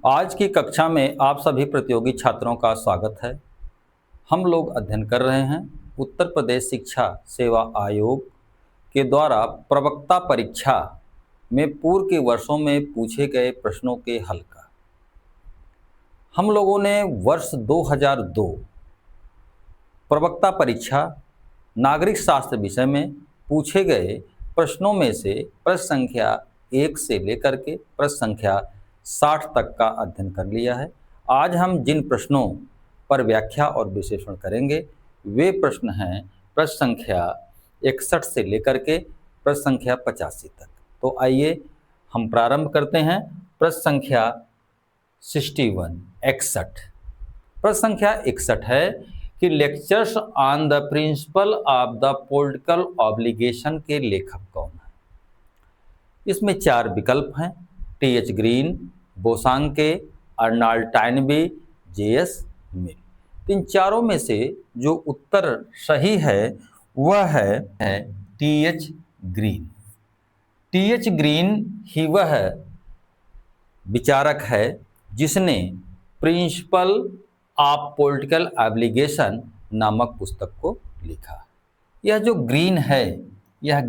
आज की कक्षा में आप सभी प्रतियोगी छात्रों का स्वागत है। हम लोग अध्ययन कर रहे हैं उत्तर प्रदेश शिक्षा सेवा आयोग के द्वारा प्रवक्ता परीक्षा में पूर्व के वर्षों में पूछे गए प्रश्नों के हल का। हम लोगों ने वर्ष 2002 प्रवक्ता परीक्षा नागरिक शास्त्र विषय में पूछे गए प्रश्नों में से प्रश्न संख्या 1 से लेकर के प्रश्न संख्या 60 तक का अध्ययन कर लिया है। आज हम जिन प्रश्नों पर व्याख्या और विश्लेषण करेंगे वे प्रश्न हैं प्रश्न संख्या 61 से लेकर के प्रश्न संख्या 85 तक। तो आइए हम प्रारंभ करते हैं। प्रश्न संख्या 61 प्रश्न संख्या 61 है कि lectures on the principle of the political obligation के लेखक कौन है। इसमें 4 विकल्प हैं, T H. Green, Bosanquet, Arnold Toynbee, J S. Mill. इन चारों में से जो उत्तर सही है वह है टी.एच. ग्रीन। टी.एच. ग्रीन ही वह विचारक है जिसने प्रिंसिपल ऑफ पॉलिटिकल ऑब्लिगेशन नामक पुस्तक को लिखा। यह जो ग्रीन है, यह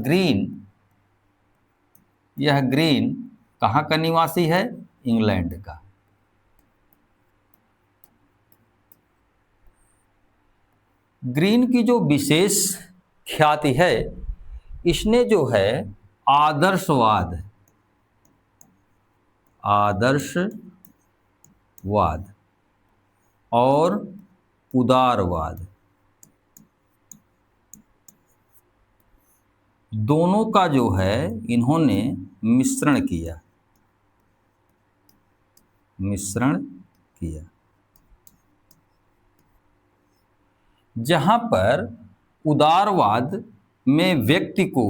ग्रीन कहाँ का निवासी है? इंग्लैंड का। ग्रीन की जो विशेष ख्याति है, इसने जो है आदर्शवाद और उदारवाद दोनों का जो है इन्होंने मिश्रण किया। जहां पर उदारवाद में व्यक्ति को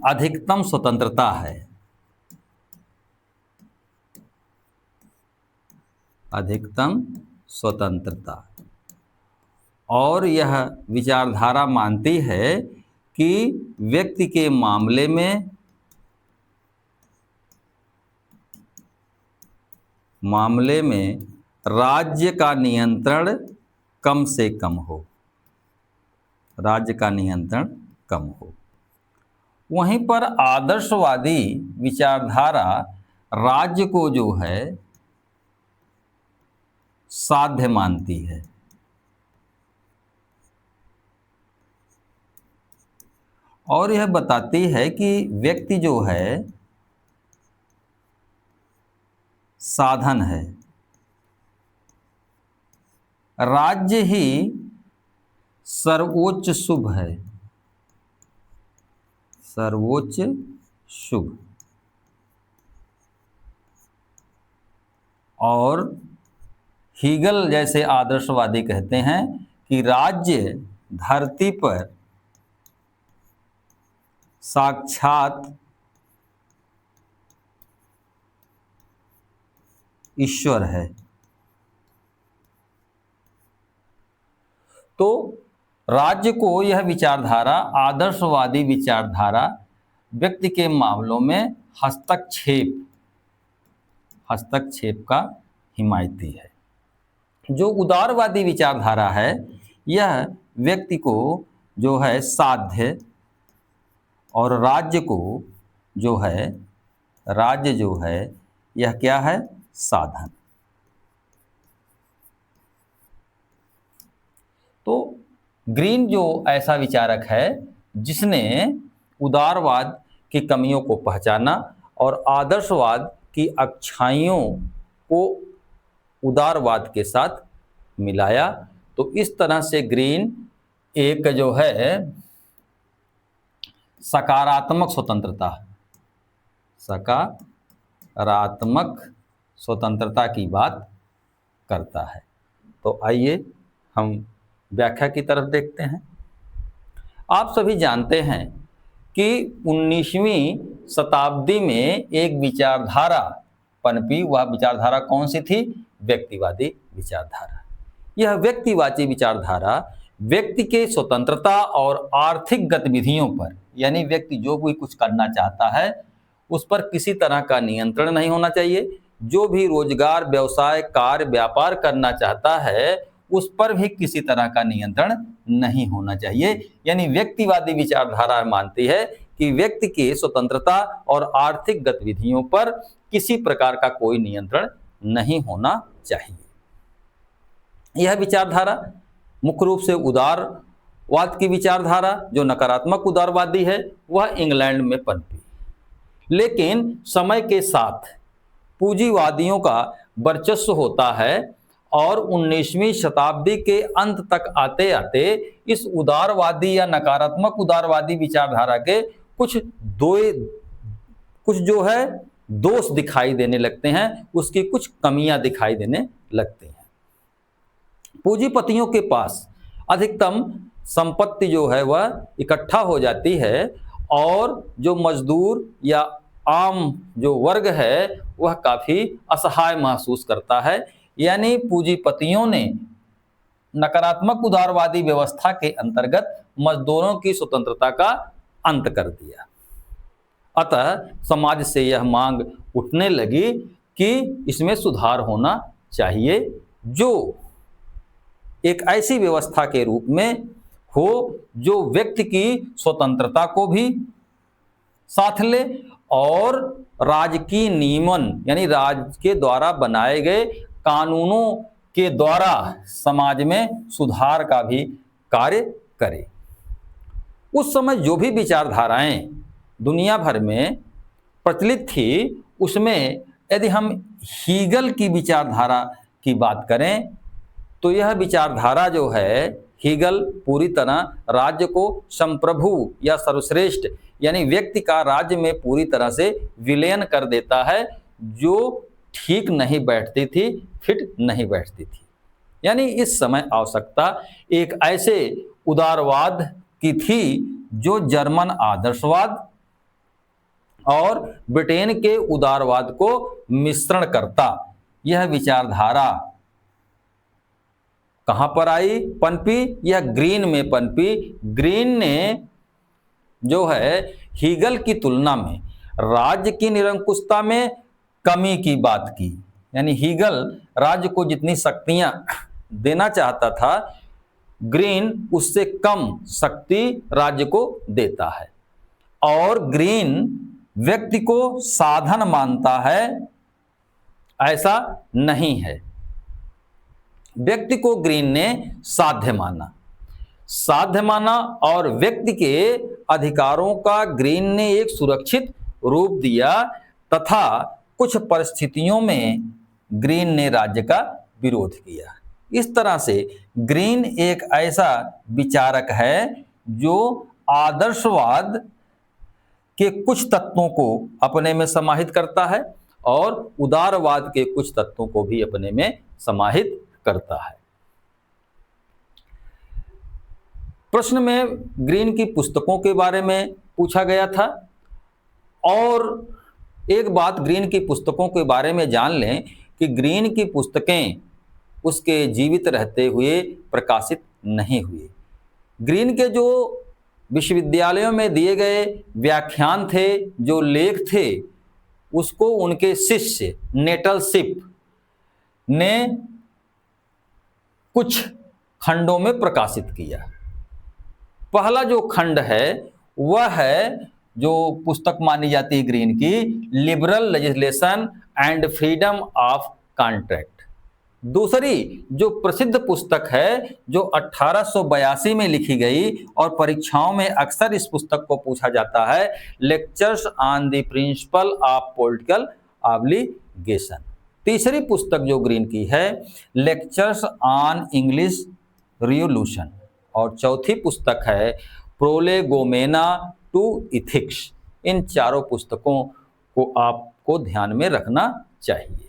अधिकतम स्वतंत्रता है, और यह विचारधारा मानती है कि व्यक्ति के मामले में राज्य का नियंत्रण कम से कम हो, वहीं पर आदर्शवादी विचारधारा राज्य को जो है साध्य मानती है, और यह बताती है कि व्यक्ति जो है साधन है, राज्य ही सर्वोच्च शुभ और हीगल जैसे आदर्शवादी कहते हैं कि राज्य धरती पर साक्षात ईश्वर है। तो राज्य को यह विचारधारा, आदर्शवादी विचारधारा, व्यक्ति के मामलों में हस्तक्षेप का हिमायती है। जो उदारवादी विचारधारा है यह व्यक्ति को जो है साध्य और राज्य जो है यह क्या है? साधन। तो ग्रीन जो ऐसा विचारक है जिसने उदारवाद की कमियों को पहचाना और आदर्शवाद की अच्छाइयों को उदारवाद के साथ मिलाया, तो इस तरह से ग्रीन एक जो है सकारात्मक स्वतंत्रता की बात करता है। तो आइए हम व्याख्या की तरफ देखते हैं। आप सभी जानते हैं कि 19वीं शताब्दी में एक विचारधारा पनपी। वह विचारधारा कौन सी थी? व्यक्तिवादी विचारधारा। यह व्यक्तिवादी विचारधारा व्यक्ति के स्वतंत्रता और आर्थिक गतिविधियों पर, यानी व्यक्ति जो भी कुछ करना चाहता है उस पर किसी तरह का नियंत्रण नहीं होना चाहिए। जो भी रोजगार, व्यवसाय, कार्य, व्यापार करना चाहता है उस पर भी किसी तरह का नियंत्रण नहीं होना चाहिए। यानी व्यक्तिवादी विचारधारा मानती है कि व्यक्ति की स्वतंत्रता और आर्थिक गतिविधियों पर किसी प्रकार का कोई नियंत्रण नहीं होना चाहिए। यह विचारधारा मुख्य रूप से उदारवाद की विचारधारा, जो नकारात्मक उदारवादी है, वह इंग्लैंड में पनपी। लेकिन समय के साथ पूंजीवादियों का वर्चस्व होता है और 19वीं शताब्दी के अंत तक आते आते इस उदारवादी या नकारात्मक उदारवादी विचारधारा के कुछ जो है दोष दिखाई देने लगते हैं, उसकी कुछ कमियां दिखाई देने लगती हैं। पूंजीपतियों के पास अधिकतम संपत्ति जो है वह इकट्ठा हो जाती है और जो मजदूर या आम जो वर्ग है वह काफी असहाय महसूस करता है। यानी पूंजीपतियों ने नकारात्मक उदारवादी व्यवस्था के अंतर्गत मजदूरों की स्वतंत्रता का अंत कर दिया। अतः समाज से यह मांग उठने लगी कि इसमें सुधार होना चाहिए, जो एक ऐसी व्यवस्था के रूप में हो जो व्यक्ति की स्वतंत्रता को भी साथ ले और राजकीय नियमन, यानी राज्य के द्वारा बनाए गए कानूनों के द्वारा समाज में सुधार का भी कार्य करे। उस समय जो भी विचारधाराएं दुनिया भर में प्रचलित थी, उसमें यदि हम हीगल की विचारधारा की बात करें तो यह विचारधारा जो है, हीगल पूरी तरह राज्य को संप्रभु या सर्वश्रेष्ठ, यानी व्यक्ति का राज्य में पूरी तरह से विलयन कर देता है, जो ठीक नहीं बैठती थी, फिट नहीं बैठती थी। यानी इस समय आवश्यकता एक ऐसे उदारवाद की थी जो जर्मन आदर्शवाद और ब्रिटेन के उदारवाद को मिश्रण करता। यह विचारधारा कहां पर आई, पनपी? यह ग्रीन में पनपी। ग्रीन ने जो है हीगल की तुलना में राज्य की निरंकुशता में कमी की बात की। यानी हीगल राज्य को जितनी शक्तियां देना चाहता था, ग्रीन उससे कम शक्ति राज्य को देता है। और ग्रीन व्यक्ति को साधन मानता है, ऐसा नहीं है। व्यक्ति को ग्रीन ने साध्य माना और व्यक्ति के अधिकारों का ग्रीन ने एक सुरक्षित रूप दिया तथा कुछ परिस्थितियों में ग्रीन ने राज्य का विरोध किया। इस तरह से ग्रीन एक ऐसा विचारक है जो आदर्शवाद के कुछ तत्वों को अपने में समाहित करता है और उदारवाद के कुछ तत्वों को भी अपने में समाहित करता है। प्रश्न में ग्रीन की पुस्तकों के बारे में पूछा गया था, और एक बात ग्रीन की पुस्तकों के बारे में जान लें कि ग्रीन की पुस्तकें उसके जीवित रहते हुए प्रकाशित नहीं हुई। ग्रीन के जो विश्वविद्यालयों में दिए गए व्याख्यान थे, जो लेख थे, उसको उनके शिष्य नेटलशिप ने कुछ खंडों में प्रकाशित किया। पहला जो खंड है वह है जो पुस्तक मानी जाती है ग्रीन की, liberal legislation and freedom of contract. दूसरी जो प्रसिद्ध पुस्तक है जो 1882 में लिखी गई और परीक्षाओं में अक्सर इस पुस्तक को पूछा जाता है, lectures on the principle of political obligation. तीसरी पुस्तक जो ग्रीन की है, लेक्चर्स ऑन इंग्लिश रिवॉल्यूशन। और चौथी पुस्तक है प्रोलेगोमेना टू इथिक्स। इन चारों पुस्तकों को आपको ध्यान में रखना चाहिए।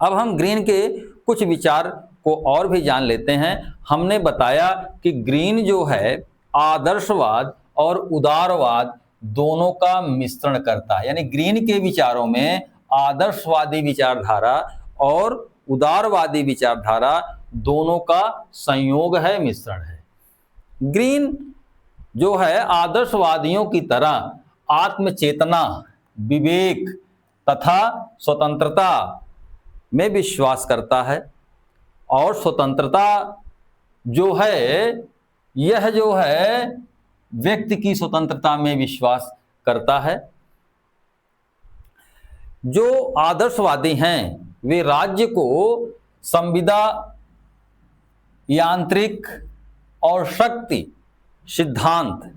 अब हम ग्रीन के कुछ विचार को और भी जान लेते हैं। हमने बताया कि ग्रीन जो है आदर्शवाद और उदारवाद दोनों का मिश्रण करता है। यानी ग्रीन के विचारों में आदर्शवादी विचारधारा और उदारवादी विचारधारा दोनों का संयोग है, मिश्रण है। ग्रीन जो है आदर्शवादियों की तरह आत्मचेतना, विवेक तथा स्वतंत्रता में विश्वास करता है। और स्वतंत्रता जो है, यह जो है व्यक्ति की स्वतंत्रता में विश्वास करता है। जो आदर्शवादी हैं वे राज्य को संविदा, यांत्रिक और शक्ति सिद्धांत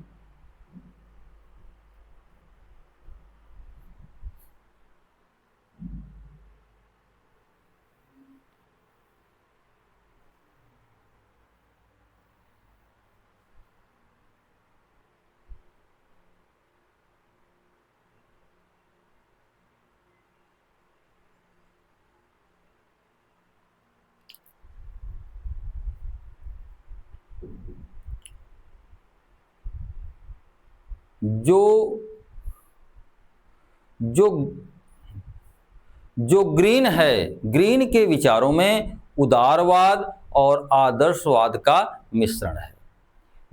जो जो जो ग्रीन है, ग्रीन के विचारों में उदारवाद और आदर्शवाद का मिश्रण है।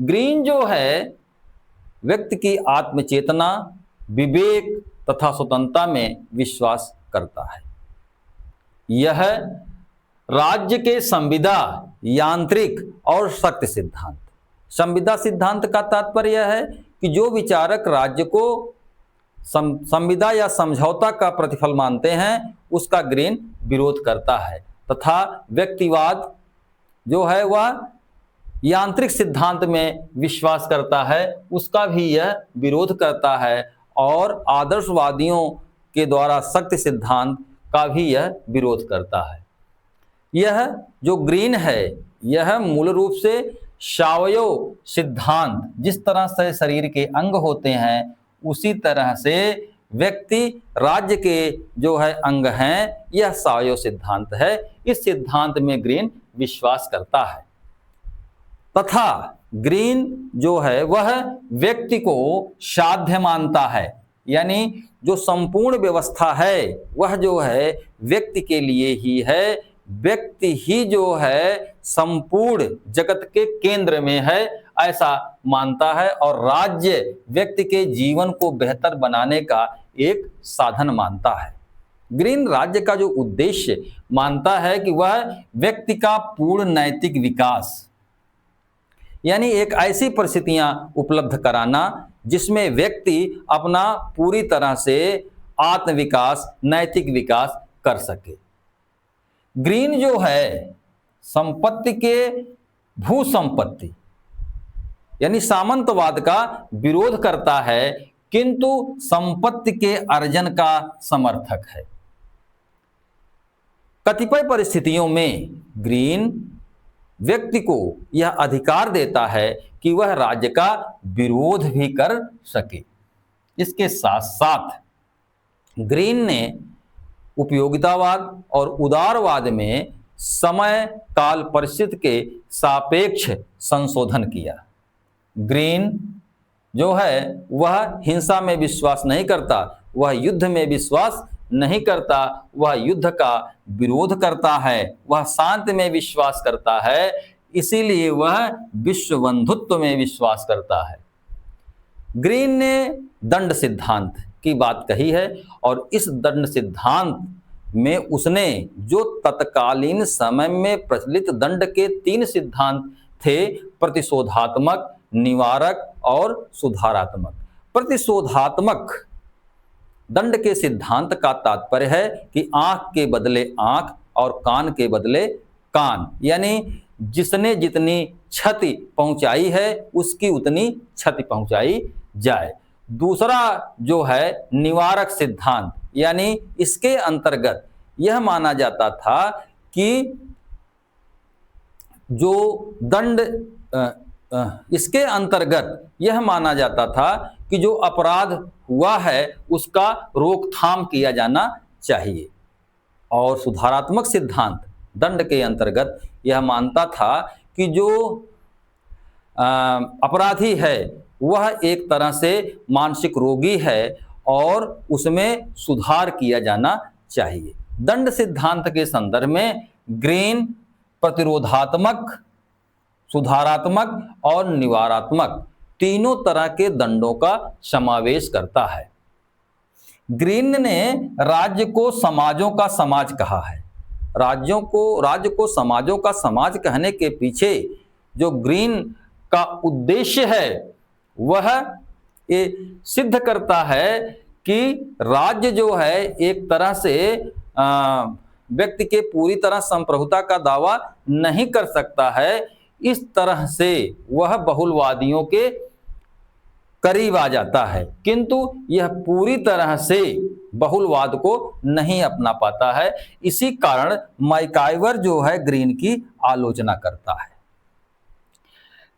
ग्रीन जो है व्यक्ति की आत्मचेतना, विवेक तथा स्वतंत्रता में विश्वास करता है। यह राज्य के संविदा, यांत्रिक और शक्ति सिद्धांत। संविदा सिद्धांत का तात्पर्य है कि जो विचारक राज्य को संविदा या समझौता का प्रतिफल मानते हैं उसका ग्रीन विरोध करता है, तथा व्यक्तिवाद जो है वह यांत्रिक सिद्धांत में विश्वास करता है, उसका भी यह विरोध करता है। और आदर्शवादियों के द्वारा शक्ति सिद्धांत का भी यह विरोध करता है। यह जो ग्रीन है यह मूल रूप से सावयव सिद्धांत, जिस तरह से शरीर के अंग होते हैं उसी तरह से व्यक्ति राज्य के जो है अंग हैं, यह सावयव सिद्धांत है। इस सिद्धांत में ग्रीन विश्वास करता है, तथा ग्रीन जो है वह व्यक्ति को साध्य मानता है। यानी जो संपूर्ण व्यवस्था है वह जो है व्यक्ति के लिए ही है, व्यक्ति ही जो है संपूर्ण जगत के केंद्र में है, ऐसा मानता है। और राज्य व्यक्ति के जीवन को बेहतर बनाने का एक साधन मानता है। ग्रीन राज्य का जो उद्देश्य मानता है कि वह व्यक्ति का पूर्ण नैतिक विकास, यानी एक ऐसी परिस्थितियां उपलब्ध कराना जिसमें व्यक्ति अपना पूरी तरह से आत्मविकास, नैतिक विकास कर सके। ग्रीन जो है संपत्ति के भू संपत्ति यानी सामंतवाद का विरोध करता है, किंतु संपत्ति के अर्जन का समर्थक है। कतिपय परिस्थितियों में ग्रीन व्यक्ति को यह अधिकार देता है कि वह राज्य का विरोध भी कर सके। इसके साथ साथ ग्रीन ने उपयोगितावाद और उदारवाद में समय काल परिस्थिति के सापेक्ष संशोधन किया। ग्रीन जो है वह हिंसा में विश्वास नहीं करता, वह युद्ध में विश्वास नहीं करता, वह युद्ध का विरोध करता है, वह शांति में विश्वास करता है, इसीलिए वह विश्व बंधुत्व में विश्वास करता है। ग्रीन ने दंड सिद्धांत की बात कही है और इस दंड सिद्धांत में उसने जो तत्कालीन समय में प्रचलित दंड के 3 सिद्धांत थे, प्रतिशोधात्मक, निवारक और सुधारात्मक। प्रतिशोधात्मक दंड के सिद्धांत का तात्पर्य है कि आंख के बदले आंख और कान के बदले कान, यानी जिसने जितनी क्षति पहुंचाई है उसकी उतनी क्षति पहुंचाई जाए। दूसरा जो है निवारक सिद्धांत, यानी इसके अंतर्गत यह माना जाता था कि जो दंड इसके अंतर्गत यह माना जाता था कि जो अपराध हुआ है उसका रोकथाम किया जाना चाहिए। और सुधारात्मक सिद्धांत दंड के अंतर्गत यह मानता था कि जो अपराधी है वह एक तरह से मानसिक रोगी है और उसमें सुधार किया जाना चाहिए। दंड सिद्धांत के संदर्भ में ग्रीन प्रतिरोधात्मक, सुधारात्मक और निवारात्मक तीनों तरह के दंडों का समावेश करता है। ग्रीन ने राज्य को समाजों का समाज कहा है। राज्य को समाजों का समाज कहने के पीछे जो ग्रीन का उद्देश्य है वह ये सिद्ध करता है कि राज्य जो है एक तरह से व्यक्ति के पूरी तरह संप्रभुता का दावा नहीं कर सकता है। इस तरह से वह बहुलवादियों के करीब आ जाता है, किंतु यह पूरी तरह से बहुलवाद को नहीं अपना पाता है। इसी कारण मैकाइवर जो है ग्रीन की आलोचना करता है।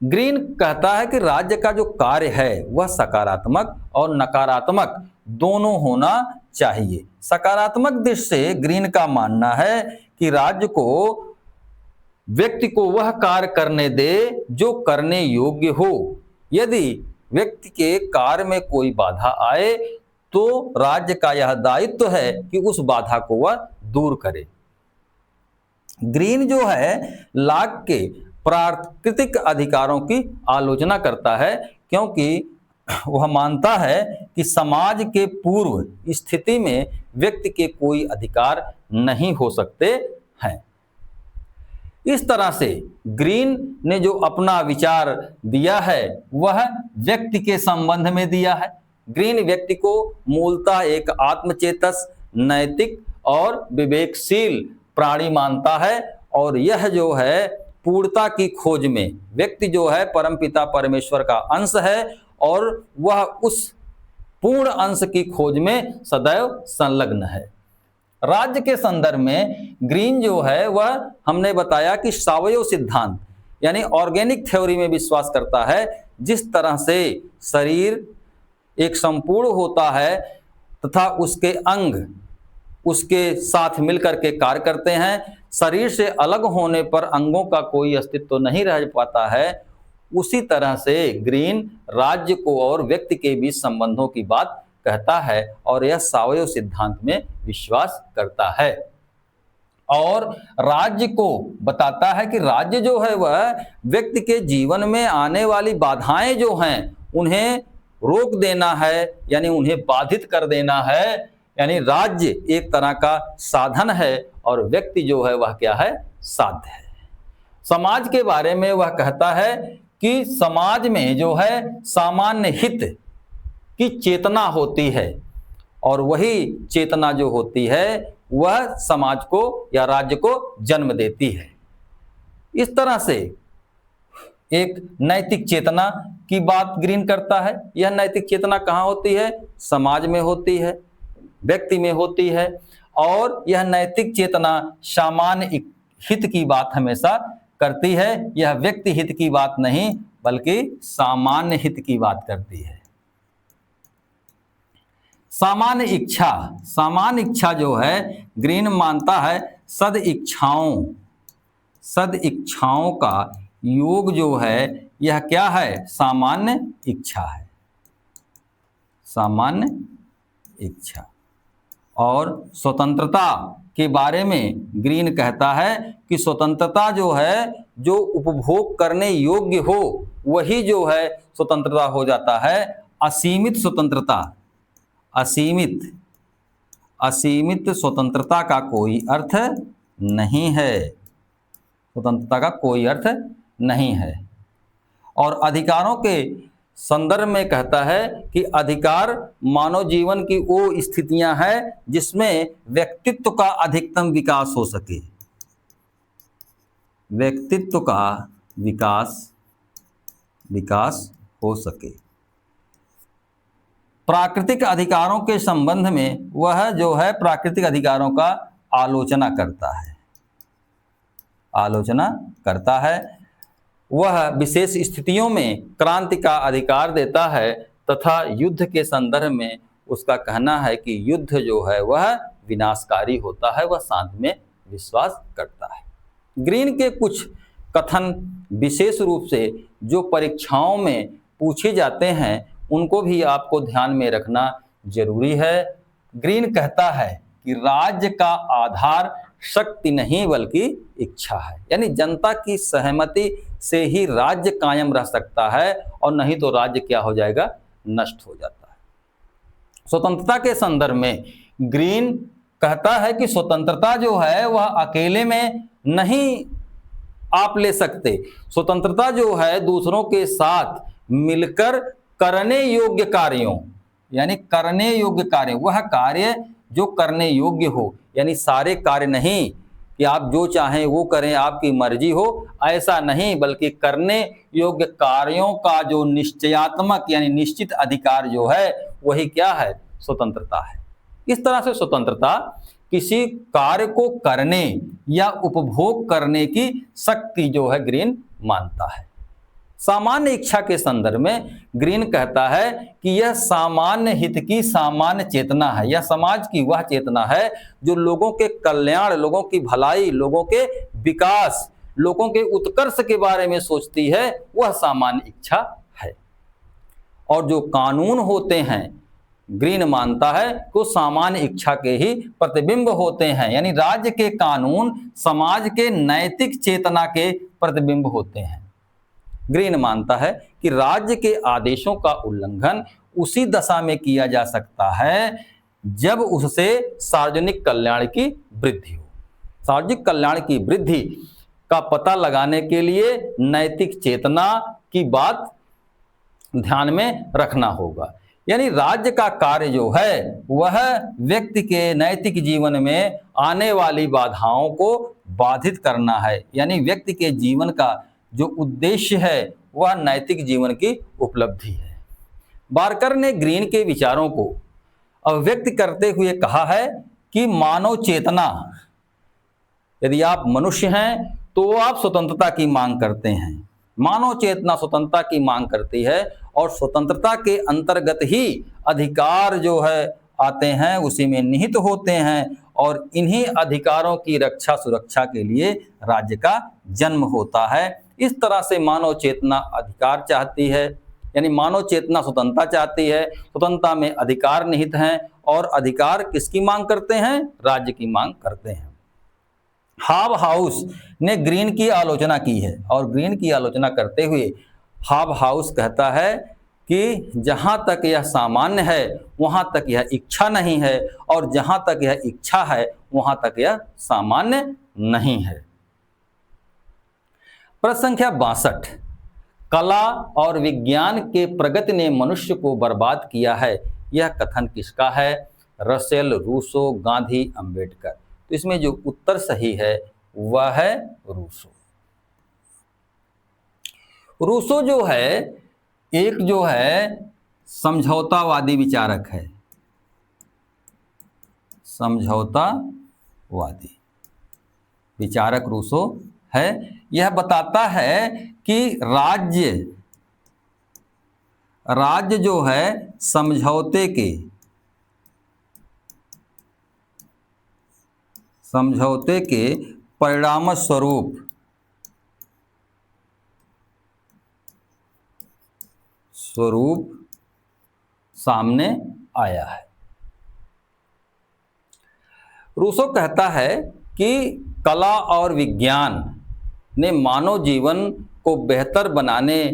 ग्रीन कहता है कि राज्य का जो कार्य है वह सकारात्मक और नकारात्मक दोनों होना चाहिए। सकारात्मक दृष्टि से ग्रीन का मानना है कि राज्य को व्यक्ति को वह कार्य करने दे जो करने योग्य हो। यदि व्यक्ति के कार्य में कोई बाधा आए तो राज्य का यह दायित्व है कि उस बाधा को वह दूर करे। ग्रीन जो है लाक के प्राकृतिक अधिकारों की आलोचना करता है, क्योंकि वह मानता है कि समाज के पूर्व स्थिति में व्यक्ति के कोई अधिकार नहीं हो सकते हैं। इस तरह से ग्रीन ने जो अपना विचार दिया है वह व्यक्ति के संबंध में दिया है। ग्रीन व्यक्ति को मूलतः एक आत्मचेतस, नैतिक और विवेकशील प्राणी मानता है, और यह जो है पूर्णता की खोज में व्यक्ति जो है परमपिता परमेश्वर का अंश है और वह उस पूर्ण अंश की खोज में सदैव संलग्न है। राज्य के संदर्भ में ग्रीन जो है वह हमने बताया कि सावयव सिद्धांत यानी ऑर्गेनिक थ्योरी में विश्वास करता है। जिस तरह से शरीर एक संपूर्ण होता है तथा उसके अंग उसके साथ मिलकर के कार्य करते हैं, शरीर से अलग होने पर अंगों का कोई अस्तित्व नहीं रह पाता है, उसी तरह से ग्रीन राज्य को और व्यक्ति के बीच संबंधों की बात कहता है और यह सावयव सिद्धांत में विश्वास करता है। और राज्य को बताता है कि राज्य जो है वह व्यक्ति के जीवन में आने वाली बाधाएं जो हैं उन्हें रोक देना है, यानी उन्हें बाधित कर देना है। यानी राज्य एक तरह का साधन है और व्यक्ति जो है वह क्या है, साध्य है। समाज के बारे में वह कहता है कि समाज में जो है सामान्य हित की चेतना होती है और वही चेतना जो होती है वह समाज को या राज्य को जन्म देती है। इस तरह से एक नैतिक चेतना की बात ग्रीन करता है। यह नैतिक चेतना कहाँ होती है? समाज में होती है, व्यक्ति में होती है, और यह नैतिक चेतना सामान्य हित की बात हमेशा करती है। यह व्यक्ति हित की बात नहीं बल्कि सामान्य हित की बात करती है। सामान्य इच्छा जो है ग्रीन मानता है सद इच्छाओं का योग जो है यह क्या है, सामान्य इच्छा है। सामान्य इच्छा और स्वतंत्रता के बारे में ग्रीन कहता है कि स्वतंत्रता जो है, जो उपभोग करने योग्य हो वही जो है स्वतंत्रता हो जाता है। असीमित स्वतंत्रता, असीमित स्वतंत्रता का कोई अर्थ नहीं है। स्वतंत्रता का कोई अर्थ नहीं है। और अधिकारों के संदर्भ में कहता है कि अधिकार मानव जीवन की वो स्थितियां हैं जिसमें व्यक्तित्व का अधिकतम विकास हो सके। व्यक्तित्व का विकास हो सके। प्राकृतिक अधिकारों के संबंध में वह जो है प्राकृतिक अधिकारों का आलोचना करता है। वह विशेष स्थितियों में क्रांति का अधिकार देता है तथा युद्ध के संदर्भ में उसका कहना है कि युद्ध जो है वह विनाशकारी होता है। वह शांति में विश्वास करता है। ग्रीन के कुछ कथन विशेष रूप से जो परीक्षाओं में पूछे जाते हैं उनको भी आपको ध्यान में रखना जरूरी है। ग्रीन कहता है कि राज्य का आधार शक्ति नहीं बल्कि इच्छा है। यानी जनता की सहमति से ही राज्य कायम रह सकता है और नहीं तो राज्य क्या हो जाएगा, नष्ट हो जाता है। स्वतंत्रता के संदर्भ में ग्रीन कहता है कि स्वतंत्रता जो है वह अकेले में नहीं आप ले सकते, स्वतंत्रता जो है दूसरों के साथ मिलकर करने योग्य कार्यों, यानी करने योग्य कार्य, वह कार्य जो करने योग्य हो, यानी सारे कार्य नहीं कि आप जो चाहें वो करें, आपकी मर्जी हो, ऐसा नहीं, बल्कि करने योग्य कार्यों का जो निश्चयात्मक यानी निश्चित अधिकार जो है वही क्या है, स्वतंत्रता है। इस तरह से स्वतंत्रता किसी कार्य को करने या उपभोग करने की शक्ति जो है ग्रीन मानता है। सामान्य इच्छा के संदर्भ में ग्रीन कहता है कि यह सामान्य हित की सामान्य चेतना है, यह समाज की वह चेतना है जो लोगों के कल्याण, लोगों की भलाई, लोगों के विकास, लोगों के उत्कर्ष के बारे में सोचती है, वह सामान्य इच्छा है। और जो कानून होते हैं ग्रीन मानता है कि सामान्य इच्छा के ही प्रतिबिंब होते हैं, यानी राज्य के कानून समाज के नैतिक चेतना के प्रतिबिंब होते हैं। ग्रीन मानता है कि राज्य के आदेशों का उल्लंघन उसी दशा में किया जा सकता है जब उससे सार्वजनिक कल्याण की वृद्धि हो। सार्वजनिक कल्याण की वृद्धि का पता लगाने के लिए नैतिक चेतना की बात ध्यान में रखना होगा। यानी राज्य का कार्य जो है वह व्यक्ति के नैतिक जीवन में आने वाली बाधाओं को बाधित करना है, यानी व्यक्ति के जीवन का जो उद्देश्य है वह नैतिक जीवन की उपलब्धि है। बार्कर ने ग्रीन के विचारों को अभिव्यक्त करते हुए कहा है कि मानव चेतना, यदि आप मनुष्य हैं तो आप स्वतंत्रता की मांग करते हैं, मानव चेतना स्वतंत्रता की मांग करती है और स्वतंत्रता के अंतर्गत ही अधिकार जो है आते हैं, उसी में निहित होते हैं और इन्हीं अधिकारों की रक्षा सुरक्षा के लिए राज्य का जन्म होता है। इस तरह से मानव चेतना अधिकार चाहती है, यानी मानव चेतना स्वतंत्रता चाहती है, स्वतंत्रता में अधिकार निहित हैं और अधिकार किसकी मांग करते हैं, राज्य की मांग करते हैं। हाब हाउस ने ग्रीन की आलोचना की है और ग्रीन की आलोचना करते हुए हाब हाउस कहता है कि जहां तक यह सामान्य है वहां तक यह इच्छा नहीं है और जहां तक यह इच्छा है वहां तक यह सामान्य नहीं है। प्रश्न संख्या 62, कला और विज्ञान के प्रगति ने मनुष्य को बर्बाद किया है, यह कथन किसका है? Russell, Rousseau, Gandhi, Ambedkar. तो इसमें जो उत्तर सही है वह है रूसो। रूसो जो है एक जो है समझौतावादी विचारक है, समझौतावादी विचारक रूसो है। यह बताता है कि राज्य जो है समझौते के परिणाम स्वरूप सामने आया है। रूसो कहता है कि कला और विज्ञान ने मानव जीवन को बेहतर बनाने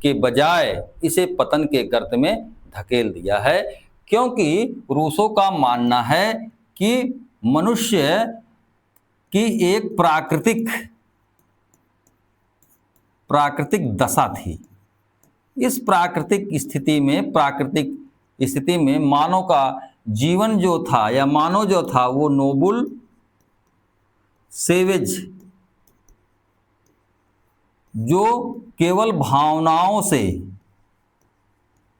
के बजाय इसे पतन के गर्त में धकेल दिया है, क्योंकि रूसो का मानना है कि मनुष्य की एक प्राकृतिक दशा थी। इस प्राकृतिक स्थिति में मानव का जीवन जो था या मानव जो था वो नोबल सेवेज, जो केवल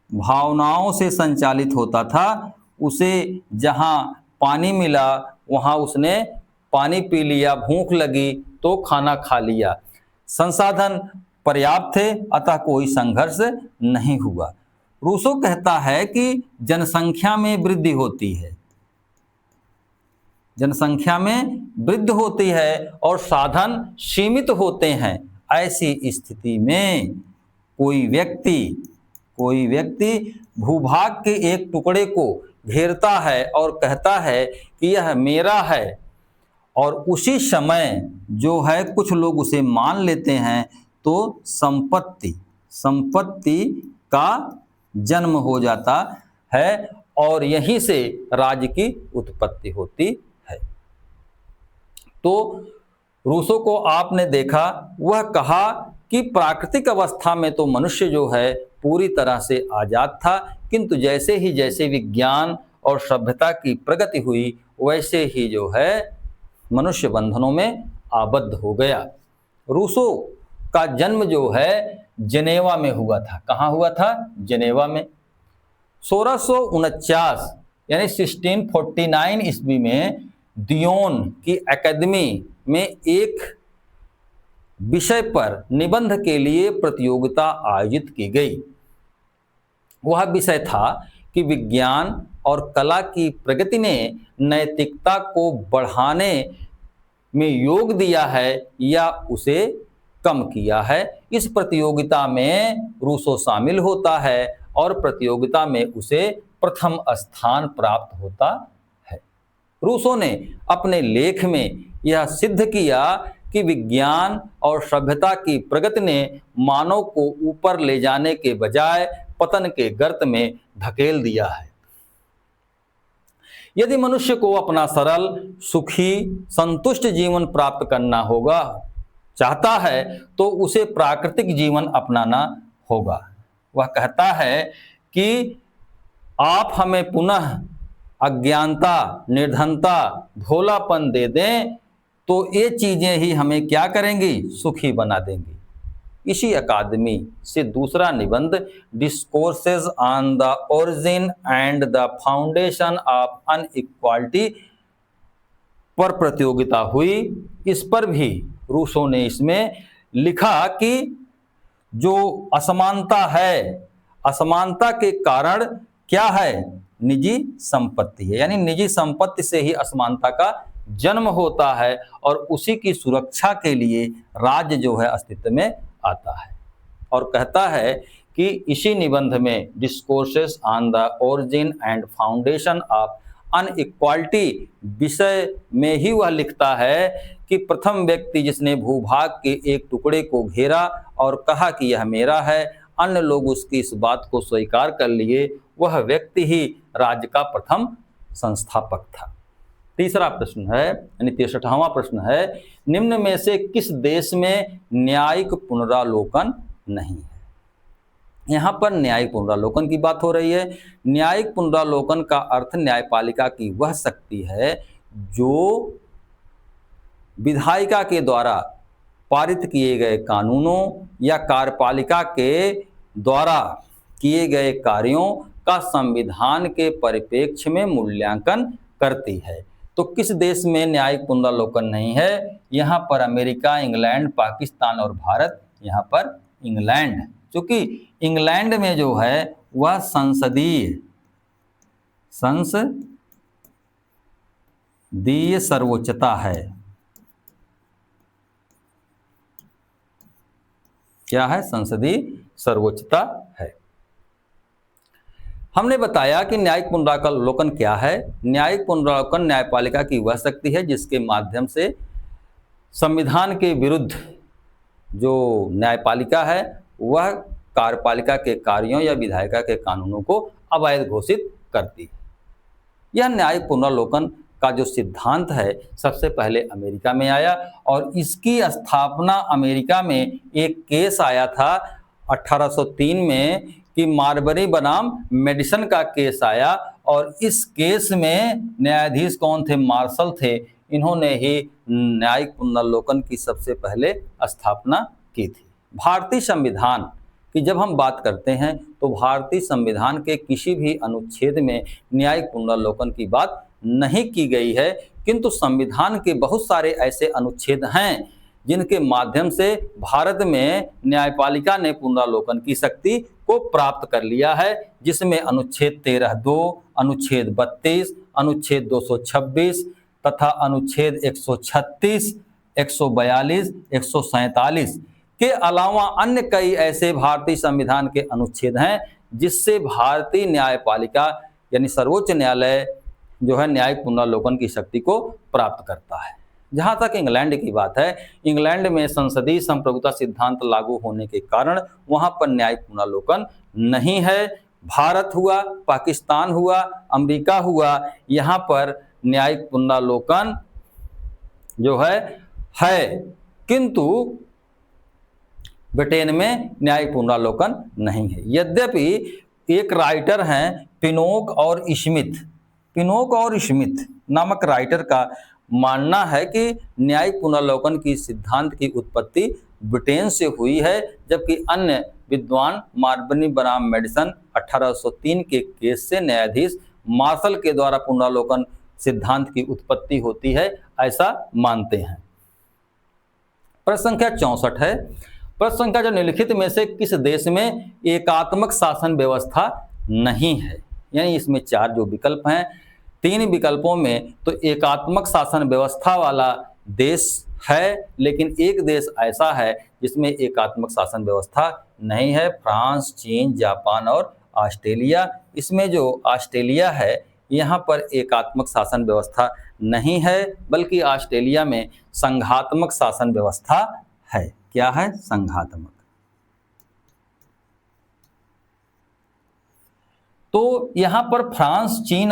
भावनाओं से संचालित होता था, उसे जहां पानी मिला वहां उसने पानी पी लिया, भूख लगी तो खाना खा लिया, संसाधन पर्याप्त थे अतः कोई संघर्ष नहीं हुआ। रूसो कहता है कि जनसंख्या में वृद्धि होती है और साधन सीमित होते हैं। ऐसी स्थिति में कोई व्यक्ति भूभाग के एक टुकड़े को घेरता है और कहता है कि यह मेरा है और उसी समय जो है कुछ लोग उसे मान लेते हैं तो संपत्ति का जन्म हो जाता है और यहीं से राज्य की उत्पत्ति होती है। तो रूसो को आपने देखा, वह कहा कि प्राकृतिक अवस्था में तो मनुष्य जो है पूरी तरह से आजाद था, किंतु जैसे ही विज्ञान और सभ्यता की प्रगति हुई वैसे ही जो है मनुष्य बंधनों में आबद्ध हो गया। रूसो का जन्म जो है जेनेवा में हुआ था। कहाँ हुआ था? जेनेवा में। 1649 यानी 1649 ईस्वी में दियोन की एकेडमी में एक विषय पर निबंध के लिए प्रतियोगिता आयोजित की गई। वह विषय था कि विज्ञान और कला की प्रगति ने नैतिकता को बढ़ाने में योग दिया है या उसे कम किया है। इस प्रतियोगिता में रूसो शामिल होता है और प्रतियोगिता में उसे प्रथम स्थान प्राप्त होता है। रूसो ने अपने लेख में यह सिद्ध किया कि विज्ञान और सभ्यता की प्रगति ने मानव को ऊपर ले जाने के बजाय पतन के गर्त में धकेल दिया है। यदि मनुष्य को अपना सरल, सुखी, संतुष्ट जीवन प्राप्त करना होगा चाहता है तो उसे प्राकृतिक जीवन अपनाना होगा। वह कहता है कि आप हमें पुनः अज्ञानता, निर्धनता, भोलापन दे दें तो ये चीजें ही हमें क्या करेंगी? सुखी बना देंगी। इसी अकादमी से दूसरा निबंध discourses on the origin and the foundation of inequality पर प्रतियोगिता हुई। इस पर भी रूसो ने इसमें लिखा कि जो असमानता है, असमानता के कारण क्या है? निजी संपत्ति है। यानी निजी संपत्ति से ही असमानता का जन्म होता है और उसी की सुरक्षा के लिए राज्य जो है अस्तित्व में आता है। और कहता है कि इसी निबंध में discourses on the origin and foundation of inequality विषय में ही वह लिखता है कि प्रथम व्यक्ति जिसने भूभाग के एक टुकड़े को घेरा और कहा कि यह मेरा है, अन्य लोग उसकी इस बात को स्वीकार कर लिए, वह व्यक्ति ही राज्य का प्रथम संस्थापक था। तीसरा प्रश्न है, यानी 63वां प्रश्न है, निम्न में से किस देश में न्यायिक पुनरावलोकन नहीं है? यहाँ पर न्यायिक पुनरावलोकन की बात हो रही है। न्यायिक पुनरावलोकन का अर्थ न्यायपालिका की वह शक्ति है जो विधायिका के द्वारा पारित किए गए कानूनों या कार्यपालिका के द्वारा किए गए कार्यों का संविधान के परिप्रेक्ष्य में मूल्यांकन करती है। तो किस देश में न्यायिक पुनरावलोकन नहीं है? यहाँ पर अमेरिका, इंग्लैंड, पाकिस्तान और भारत। यहाँ पर इंग्लैंड, क्योंकि इंग्लैंड में जो है वह संसदीय सर्वोच्चता है। क्या है? संसदीय सर्वोच्चता है। हमने बताया कि न्यायिक पुनरावलोकन क्या है। न्यायिक पुनरावलोकन न्यायपालिका की वह शक्ति है जिसके माध्यम से संविधान के विरुद्ध जो न्यायपालिका है वह कार्यपालिका के कार्यों या विधायिका के कानूनों को अवैध घोषित करती है। यह न्यायिक पुनरावलोकन का जो सिद्धांत है सबसे पहले अमेरिका में आया और इसकी स्थापना अमेरिका में एक केस आया था 1803 में कि मार्बरी बनाम मेडिसन का केस आया और इस केस में न्यायाधीश कौन थे? मार्शल थे। इन्होंने ही न्यायिक पुनरावलोकन की सबसे पहले स्थापना की थी। भारतीय संविधान की जब हम बात करते हैं तो भारतीय संविधान के किसी भी अनुच्छेद में न्यायिक पुनरावलोकन की बात नहीं की गई है, किंतु संविधान के बहुत सारे ऐसे अनुच्छेद हैं जिनके माध्यम से भारत में न्यायपालिका ने पुनरावलोकन की शक्ति को प्राप्त कर लिया है, जिसमें अनुच्छेद 13(2), अनुच्छेद 32, अनुच्छेद 226 तथा अनुच्छेद 136, 142, 147 के अलावा अन्य कई ऐसे भारतीय संविधान के अनुच्छेद हैं जिससे भारतीय न्यायपालिका यानी सर्वोच्च न्यायालय जो है न्यायिक पुनरावलोकन की शक्ति को प्राप्त करता है। जहाँ तक इंग्लैंड की बात है, इंग्लैंड में संसदीय संप्रभुता सिद्धांत लागू होने के कारण वहाँ पर न्यायिक पुनर्लोकन नहीं है। भारत हुआ, पाकिस्तान हुआ, अमेरिका हुआ, यहाँ पर न्यायिक पुनर्लोकन जो है, किंतु ब्रिटेन में न्यायिक पुनर्लोकन नहीं है। यद्यपि एक राइटर हैं पिनोक और स्मिथ नामक राइटर का मानना है कि न्यायिक पुनर्लोकन की सिद्धांत की उत्पत्ति ब्रिटेन से हुई है, जबकि अन्य विद्वान मार्बनी बनाम मेडिसन 1803 के केस से न्यायाधीश मार्शल के द्वारा पुनर्लोकन सिद्धांत की उत्पत्ति होती है, ऐसा मानते हैं। प्रश्न संख्या 64 है। प्रश्न संख्या जो निम्नलिखित में से किस देश में एकात्मक शासन व्यवस्था नहीं है? यानी इसमें 4 जो विकल्प हैं, 3 विकल्पों में तो एकात्मक शासन व्यवस्था वाला देश है, लेकिन एक देश ऐसा है जिसमें एकात्मक शासन व्यवस्था नहीं है, फ्रांस, चीन, जापान और ऑस्ट्रेलिया। इसमें जो ऑस्ट्रेलिया है, यहाँ पर एकात्मक शासन व्यवस्था नहीं है, बल्कि ऑस्ट्रेलिया में संघात्मक शासन व्यवस्था है। क्या है? संघात्मक। तो यहाँ पर फ्रांस, चीन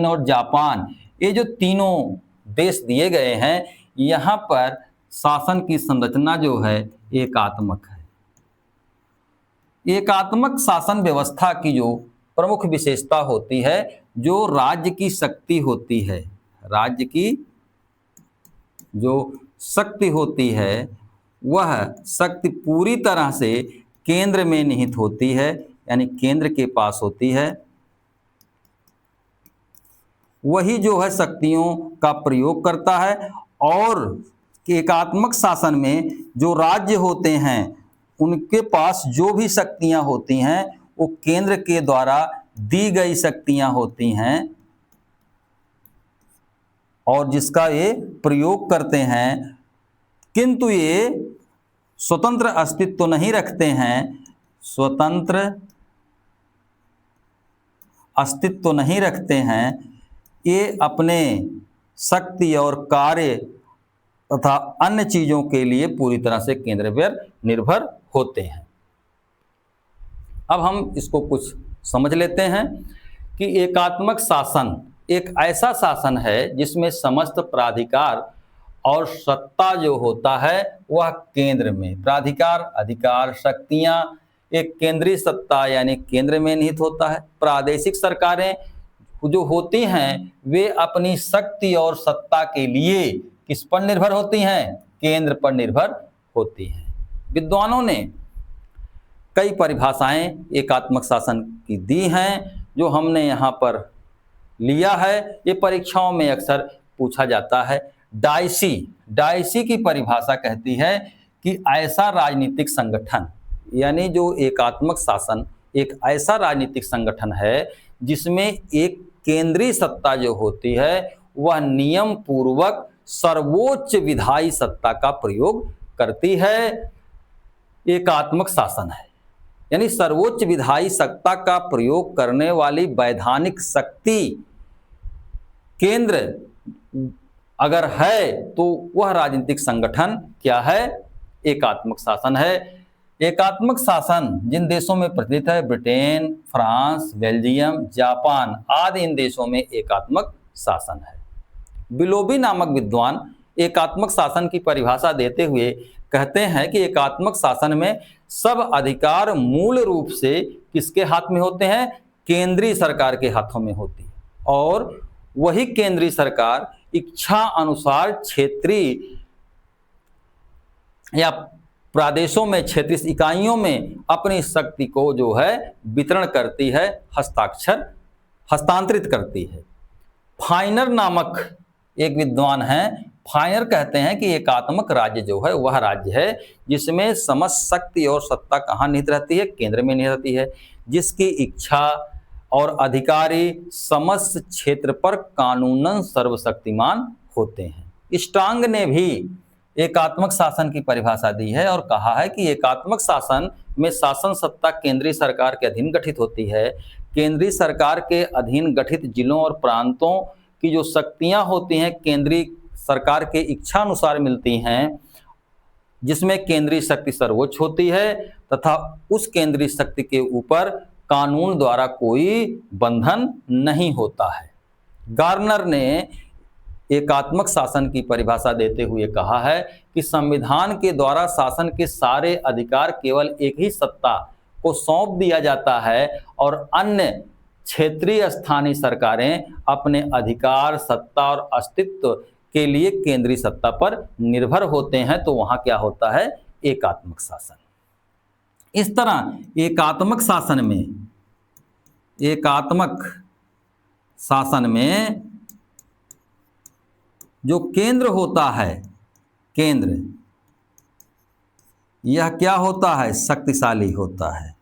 और जापान ये जो तीनों देश दिए गए हैं, यहाँ पर शासन की संरचना जो है एकात्मक है। एकात्मक शासन व्यवस्था की जो प्रमुख विशेषता होती है, जो राज्य की शक्ति होती है, राज्य की जो शक्ति होती है, वह शक्ति पूरी तरह से केंद्र में निहित होती है, यानी केंद्र के पास होती है। वही जो है शक्तियों का प्रयोग करता है, और एकात्मक शासन में जो राज्य होते हैं उनके पास जो भी शक्तियां होती हैं वो केंद्र के द्वारा दी गई शक्तियां होती हैं, और जिसका ये प्रयोग करते हैं, किंतु ये स्वतंत्र अस्तित्व नहीं रखते हैं, स्वतंत्र अस्तित्व नहीं रखते हैं। ये अपने शक्ति और कार्य तथा अन्य चीजों के लिए पूरी तरह से केंद्र पर निर्भर होते हैं। अब हम इसको कुछ समझ लेते हैं कि एकात्मक शासन एक ऐसा शासन है जिसमें समस्त प्राधिकार और सत्ता जो होता है वह केंद्र में, प्राधिकार, अधिकार, शक्तियां एक केंद्रीय सत्ता यानी केंद्र में निहित होता है। प्रादेशिक सरकारें जो होती हैं वे अपनी शक्ति और सत्ता के लिए किस पर निर्भर होती हैं? केंद्र पर निर्भर होती हैं। विद्वानों ने कई परिभाषाएं एकात्मक शासन की दी हैं, जो हमने यहाँ पर लिया है। ये परीक्षाओं में अक्सर पूछा जाता है। डायसी की परिभाषा कहती है कि ऐसा राजनीतिक संगठन, यानी जो एकात्मक शासन एक ऐसा राजनीतिक संगठन है जिसमें एक केंद्रीय सत्ता जो होती है वह नियम पूर्वक सर्वोच्च विधायी सत्ता का प्रयोग करती है। एकात्मक शासन है यानी सर्वोच्च विधायी सत्ता का प्रयोग करने वाली वैधानिक शक्ति केंद्र अगर है तो वह राजनीतिक संगठन क्या है? एकात्मक शासन है। एकात्मक शासन जिन देशों में प्रचलित है, ब्रिटेन, फ्रांस, बेल्जियम, जापान आदि इन देशों में एकात्मक शासन है। बिलोबी नामक विद्वान एकात्मक शासन की परिभाषा देते हुए कहते हैं कि एकात्मक शासन में सब अधिकार मूल रूप से किसके हाथ में होते हैं? केंद्रीय सरकार के हाथों में होती है, और वही केंद्रीय सरकार इच्छा अनुसार क्षेत्रीय या प्रदेशों में, क्षेत्रीय इकाइयों में अपनी शक्ति को जो है वितरण करती है, हस्तांतरित करती है। फाइनर नामक एक विद्वान हैं, फाइनर कहते हैं कि एकात्मक राज्य जो है वह राज्य है जिसमें समस्त शक्ति और सत्ता कहाँ निहित रहती है? केंद्र में निहित रहती है, जिसकी इच्छा और अधिकारी समस्त क्षेत्र पर कानूनन सर्वशक्तिमान होते हैं। स्ट्रांग ने भी एकात्मक शासन की परिभाषा दी है और कहा है कि एकात्मक शासन में शासन सत्ता केंद्रीय सरकार के अधीन गठित होती है। केंद्रीय सरकार के अधीन गठित जिलों और प्रांतों कि जो शक्तियां होती हैं केंद्रीय सरकार के इच्छा अनुसार मिलती हैं, जिसमें केंद्रीय शक्ति सर्वोच्च होती है तथा उस केंद्रीय शक्ति के ऊपर कानून द्वारा कोई बंधन नहीं होता है। गार्नर ने एकात्मक शासन की परिभाषा देते हुए कहा है कि संविधान के द्वारा शासन के सारे अधिकार केवल एक ही सत्ता को सौंप दिया जाता है और अन्य क्षेत्रीय स्थानीय सरकारें अपने अधिकार, सत्ता और अस्तित्व के लिए केंद्रीय सत्ता पर निर्भर होते हैं। तो वहां क्या होता है? एकात्मक शासन। इस तरह एकात्मक शासन में जो केंद्र होता है, केंद्र यह क्या होता है? शक्तिशाली होता है,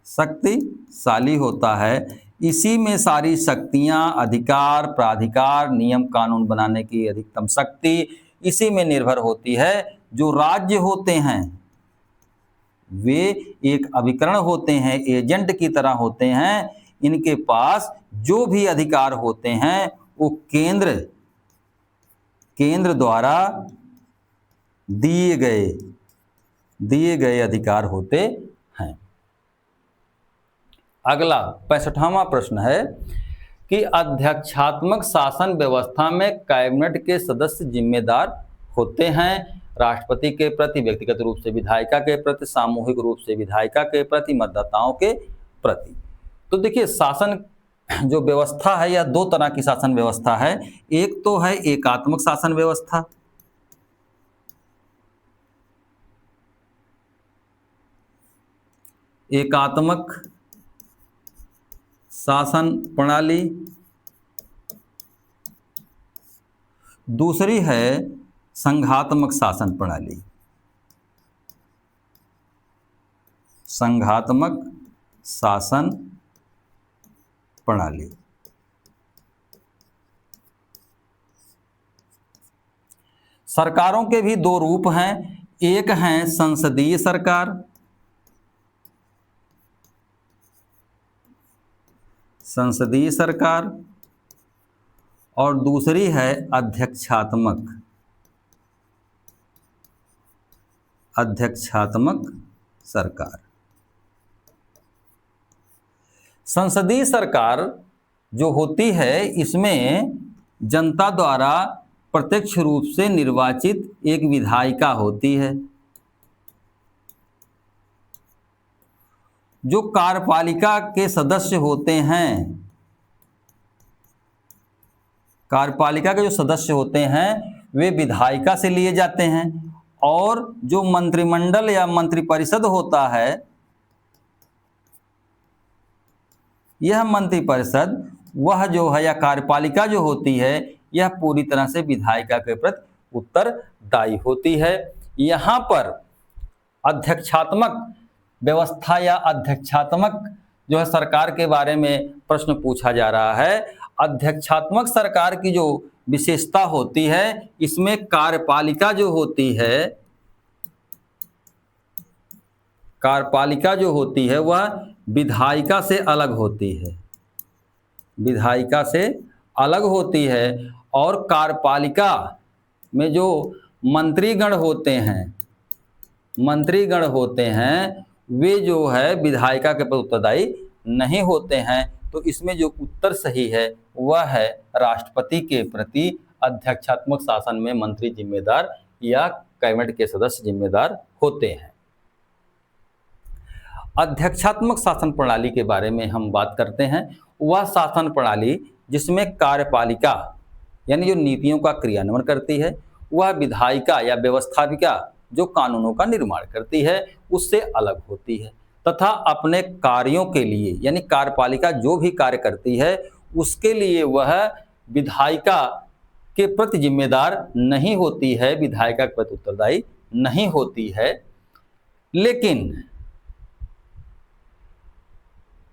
शक्तिशाली होता है। इसी में सारी शक्तियां, अधिकार, प्राधिकार, नियम कानून बनाने की अधिकतम शक्ति इसी में निर्भर होती है। जो राज्य होते हैं वे एक अभिकरण होते हैं, एजेंट की तरह होते हैं। इनके पास जो भी अधिकार होते हैं वो केंद्र द्वारा दिए गए अधिकार होते हैं। अगला 65वां प्रश्न है कि अध्यक्षात्मक शासन व्यवस्था में कैबिनेट के सदस्य जिम्मेदार होते हैं। राष्ट्रपति के प्रति, व्यक्तिगत रूप से विधायिका के प्रति, सामूहिक रूप से विधायिका के प्रति, मतदाताओं के प्रति। तो देखिए, शासन जो व्यवस्था है या दो तरह की शासन व्यवस्था है। एक तो है एकात्मक शासन व्यवस्था, एकात्मक शासन प्रणाली। दूसरी है संघात्मक शासन प्रणाली, संघात्मक शासन प्रणाली। सरकारों के भी दो रूप हैं। एक है संसदीय सरकार, संसदीय सरकार, और दूसरी है अध्यक्षात्मक सरकार। संसदीय सरकार जो होती है, इसमें जनता द्वारा प्रत्यक्ष रूप से निर्वाचित एक विधायिका होती है। जो कार्यपालिका के सदस्य होते हैं, कार्यपालिका के जो सदस्य होते हैं वे विधायिका से लिए जाते हैं। और जो मंत्रिमंडल या मंत्रिपरिषद होता है, यह मंत्रिपरिषद वह जो है या कार्यपालिका जो होती है, यह पूरी तरह से विधायिका के प्रति उत्तरदायी होती है। यहाँ पर अध्यक्षात्मक व्यवस्था या अध्यक्षात्मक जो है सरकार के बारे में प्रश्न पूछा जा रहा है। अध्यक्षात्मक सरकार की जो विशेषता होती है, इसमें कार्यपालिका जो होती है, कार्यपालिका जो होती है वह विधायिका से अलग होती है, विधायिका से अलग होती है। और कार्यपालिका में जो मंत्रीगण होते हैं वे जो है विधायिका के प्रति उत्तरदायी नहीं होते हैं। तो इसमें जो उत्तर सही है वह है राष्ट्रपति के प्रति अध्यक्षात्मक शासन में मंत्री जिम्मेदार या कैबिनेट के सदस्य जिम्मेदार होते हैं। अध्यक्षात्मक शासन प्रणाली के बारे में हम बात करते हैं। वह शासन प्रणाली जिसमें कार्यपालिका यानी जो नीतियों का क्रियान्वयन करती है, वह विधायिका या व्यवस्थापिका जो कानूनों का निर्माण करती है उससे अलग होती है तथा अपने कार्यों के लिए यानी कार्यपालिका जो भी कार्य करती है उसके लिए वह विधायिका के प्रति जिम्मेदार नहीं होती है, विधायिका के प्रति उत्तरदायी नहीं होती है। लेकिन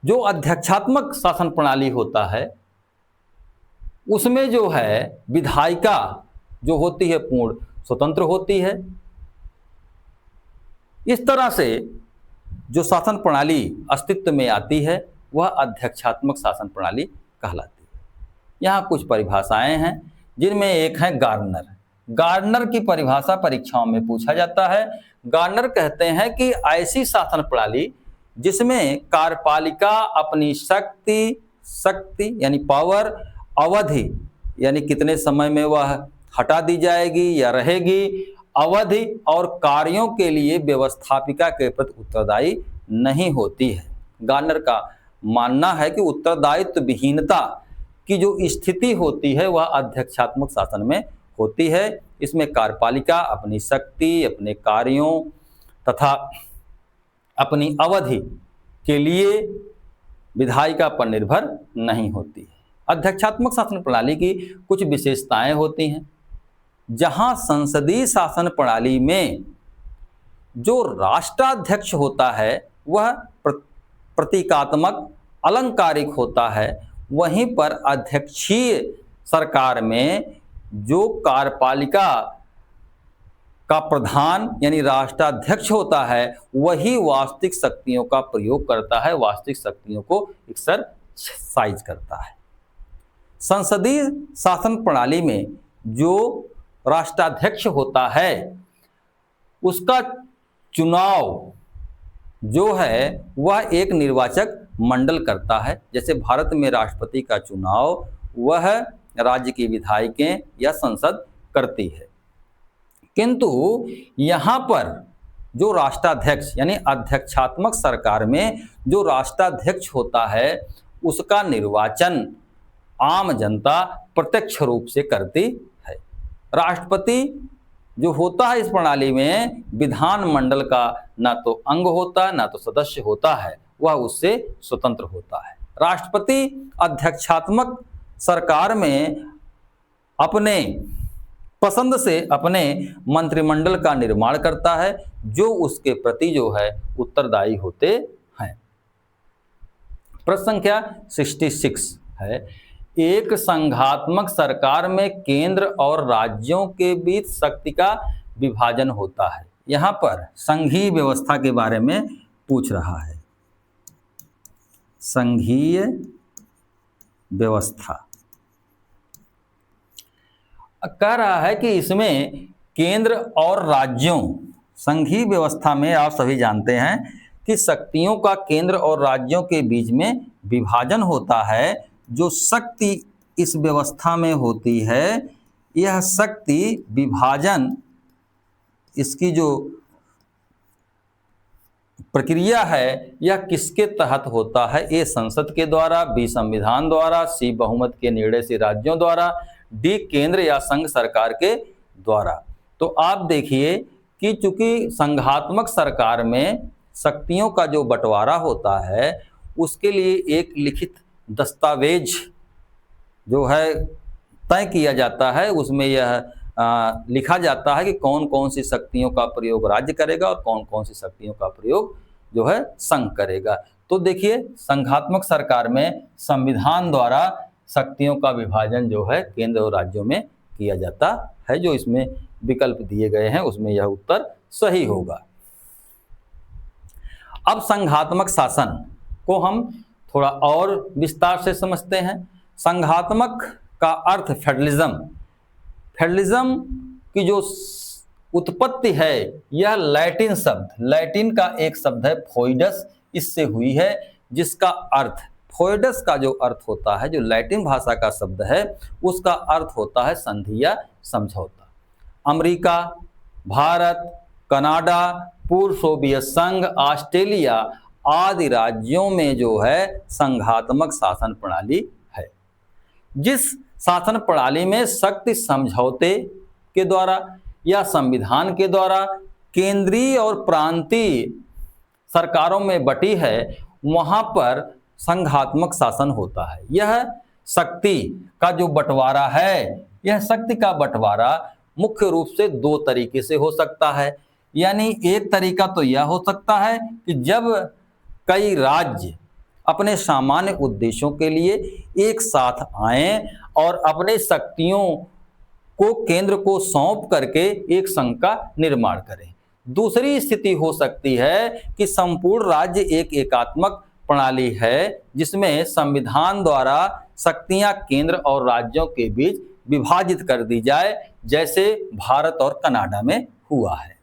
जो अध्यक्षात्मक शासन प्रणाली होता है उसमें जो है विधायिका जो होती है पूर्ण स्वतंत्र होती है। इस तरह से जो शासन प्रणाली अस्तित्व में आती है वह अध्यक्षात्मक शासन प्रणाली कहलाती है। यहाँ कुछ परिभाषाएं हैं, जिनमें एक है गार्नर। गार्नर की परिभाषा परीक्षाओं में पूछा जाता है। गार्नर कहते हैं कि ऐसी शासन प्रणाली जिसमें कार्यपालिका अपनी शक्ति यानी पावर, अवधि यानी कितने समय में वह हटा दी जाएगी या रहेगी, अवधि और कार्यों के लिए व्यवस्थापिका के प्रति उत्तरदायी नहीं होती है। गार्नर का मानना है कि उत्तरदायित्व विहीनता की जो स्थिति होती है वह अध्यक्षात्मक शासन में होती है। इसमें कार्यपालिका अपनी शक्ति, अपने कार्यों तथा अपनी अवधि के लिए विधायिका पर निर्भर नहीं होती है। अध्यक्षात्मक शासन प्रणाली की कुछ विशेषताएं होती हैं। जहां संसदीय शासन प्रणाली में जो राष्ट्राध्यक्ष होता है वह प्रतीकात्मक, अलंकारिक होता है, वहीं पर अध्यक्षीय सरकार में जो कार्यपालिका का प्रधान यानी राष्ट्राध्यक्ष होता है वही वास्तविक शक्तियों का प्रयोग करता है, वास्तविक शक्तियों को एक्सरसाइज करता है। संसदीय शासन प्रणाली में जो राष्ट्राध्यक्ष होता है उसका चुनाव जो है वह एक निर्वाचक मंडल करता है। जैसे भारत में राष्ट्रपति का चुनाव वह राज्य की विधायिकाएं या संसद करती है, किंतु यहाँ पर जो राष्ट्राध्यक्ष यानी अध्यक्षात्मक सरकार में जो राष्ट्राध्यक्ष होता है उसका निर्वाचन आम जनता प्रत्यक्ष रूप से करती है। राष्ट्रपति जो होता है इस प्रणाली में विधानमंडल का ना तो अंग होता, ना तो सदस्य होता है, वह उससे स्वतंत्र होता है। राष्ट्रपति अध्यक्षात्मक सरकार में अपने पसंद से अपने मंत्रिमंडल का निर्माण करता है जो उसके प्रति जो है उत्तरदायी होते हैं। प्रश्न संख्या 66 है, एक संघात्मक सरकार में केंद्र और राज्यों के बीच शक्ति का विभाजन होता है। यहाँ पर संघीय व्यवस्था के बारे में पूछ रहा है। संघीय व्यवस्था कह रहा है कि इसमें केंद्र और राज्यों, संघीय व्यवस्था में आप सभी जानते हैं कि शक्तियों का केंद्र और राज्यों के बीच में विभाजन होता है। जो शक्ति इस व्यवस्था में होती है, यह शक्ति विभाजन, इसकी जो प्रक्रिया है यह किसके तहत होता है? ए संसद के द्वारा, बी संविधान द्वारा, सी बहुमत के निर्णय से राज्यों द्वारा, डी केंद्र या संघ सरकार के द्वारा। तो आप देखिए कि चूंकि संघात्मक सरकार में शक्तियों का जो बंटवारा होता है उसके लिए एक लिखित दस्तावेज जो है तय किया जाता है। उसमें यह लिखा जाता है कि कौन कौन सी शक्तियों का प्रयोग राज्य करेगा और कौन कौन सी शक्तियों का प्रयोग जो है संघ करेगा। तो देखिए संघात्मक सरकार में संविधान द्वारा शक्तियों का विभाजन जो है केंद्र और राज्यों में किया जाता है। जो इसमें विकल्प दिए गए हैं उसमें यह उत्तर सही होगा। अब संघात्मक शासन को हम थोड़ा और विस्तार से समझते हैं। संघात्मक का अर्थ फेडरलिज्म। फेडरलिज्म की जो उत्पत्ति है यह लैटिन शब्द, लैटिन का एक शब्द है फोइडस, इससे हुई है, जिसका अर्थ, फोइडस का जो अर्थ होता है, जो लैटिन भाषा का शब्द है उसका अर्थ होता है संधि या समझौता। अमेरिका, भारत, कनाडा, पूर्व सोवियत संघ, ऑस्ट्रेलिया आदि राज्यों में जो है संघात्मक शासन प्रणाली है। जिस शासन प्रणाली में शक्ति समझौते के द्वारा या संविधान के द्वारा केंद्रीय और प्रांतीय सरकारों में बटी है, वहां पर संघात्मक शासन होता है। यह शक्ति का जो बंटवारा है, यह शक्ति का बंटवारा मुख्य रूप से दो तरीके से हो सकता है। यानी एक तरीका तो यह हो सकता है कि जब कई राज्य अपने सामान्य उद्देश्यों के लिए एक साथ आएं और अपने शक्तियों को केंद्र को सौंप करके एक संघ का निर्माण करें। दूसरी स्थिति हो सकती है कि संपूर्ण राज्य एक एकात्मक प्रणाली है जिसमें संविधान द्वारा शक्तियां केंद्र और राज्यों के बीच विभाजित कर दी जाए, जैसे भारत और कनाडा में हुआ है।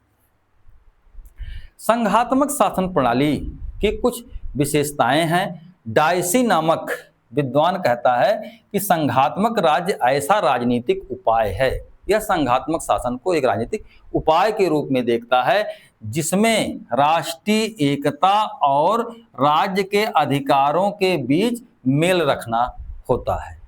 संघात्मक शासन प्रणाली की कुछ विशेषताएं हैं। डायसी नामक विद्वान कहता है कि संघात्मक राज्य ऐसा राजनीतिक उपाय है, यह संघात्मक शासन को एक राजनीतिक उपाय के रूप में देखता है जिसमें राष्ट्रीय एकता और राज्य के अधिकारों के बीच मेल रखना होता है।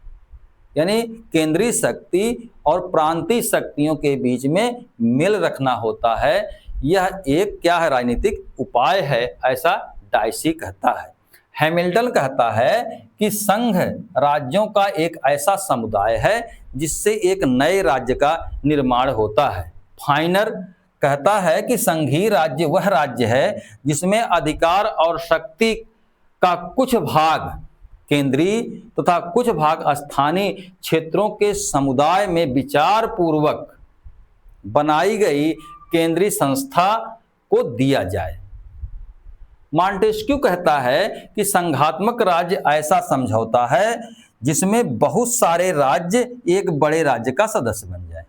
यानी केंद्रीय शक्ति और प्रांतीय शक्तियों के बीच में मेल रखना होता है। यह एक क्या है, राजनीतिक उपाय है, ऐसा डायसी कहता है। हैमिल्टन कहता है कि संघ राज्यों का एक ऐसा समुदाय है जिससे एक नए राज्य का निर्माण होता है। फाइनर कहता है कि संघीय राज्य वह राज्य है जिसमें अधिकार और शक्ति का कुछ भाग केंद्रीय तथा कुछ भाग स्थानीय क्षेत्रों के समुदाय में विचार पूर्वक बनाई गई केंद्रीय संस्था को दिया जाए। मॉन्टेस्क्यू कहता है कि संघात्मक राज्य ऐसा समझौता है जिसमें बहुत सारे राज्य एक बड़े राज्य का सदस्य बन जाए।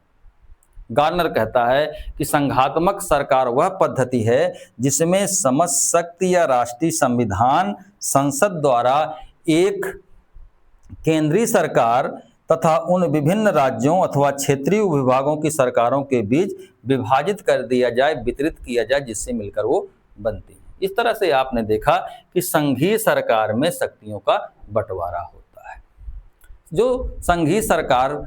गार्नर कहता है कि संघात्मक सरकार वह पद्धति है जिसमें समस्त शक्ति या राष्ट्रीय संविधान संसद द्वारा एक केंद्रीय सरकार तथा उन विभिन्न राज्यों अथवा क्षेत्रीय विभागों की सरकारों के बीच विभाजित कर दिया जाए, वितरित किया जाए, जिससे मिलकर वो बनती है। इस तरह से आपने देखा कि संघीय सरकार में शक्तियों का बंटवारा होता है। जो संघीय सरकार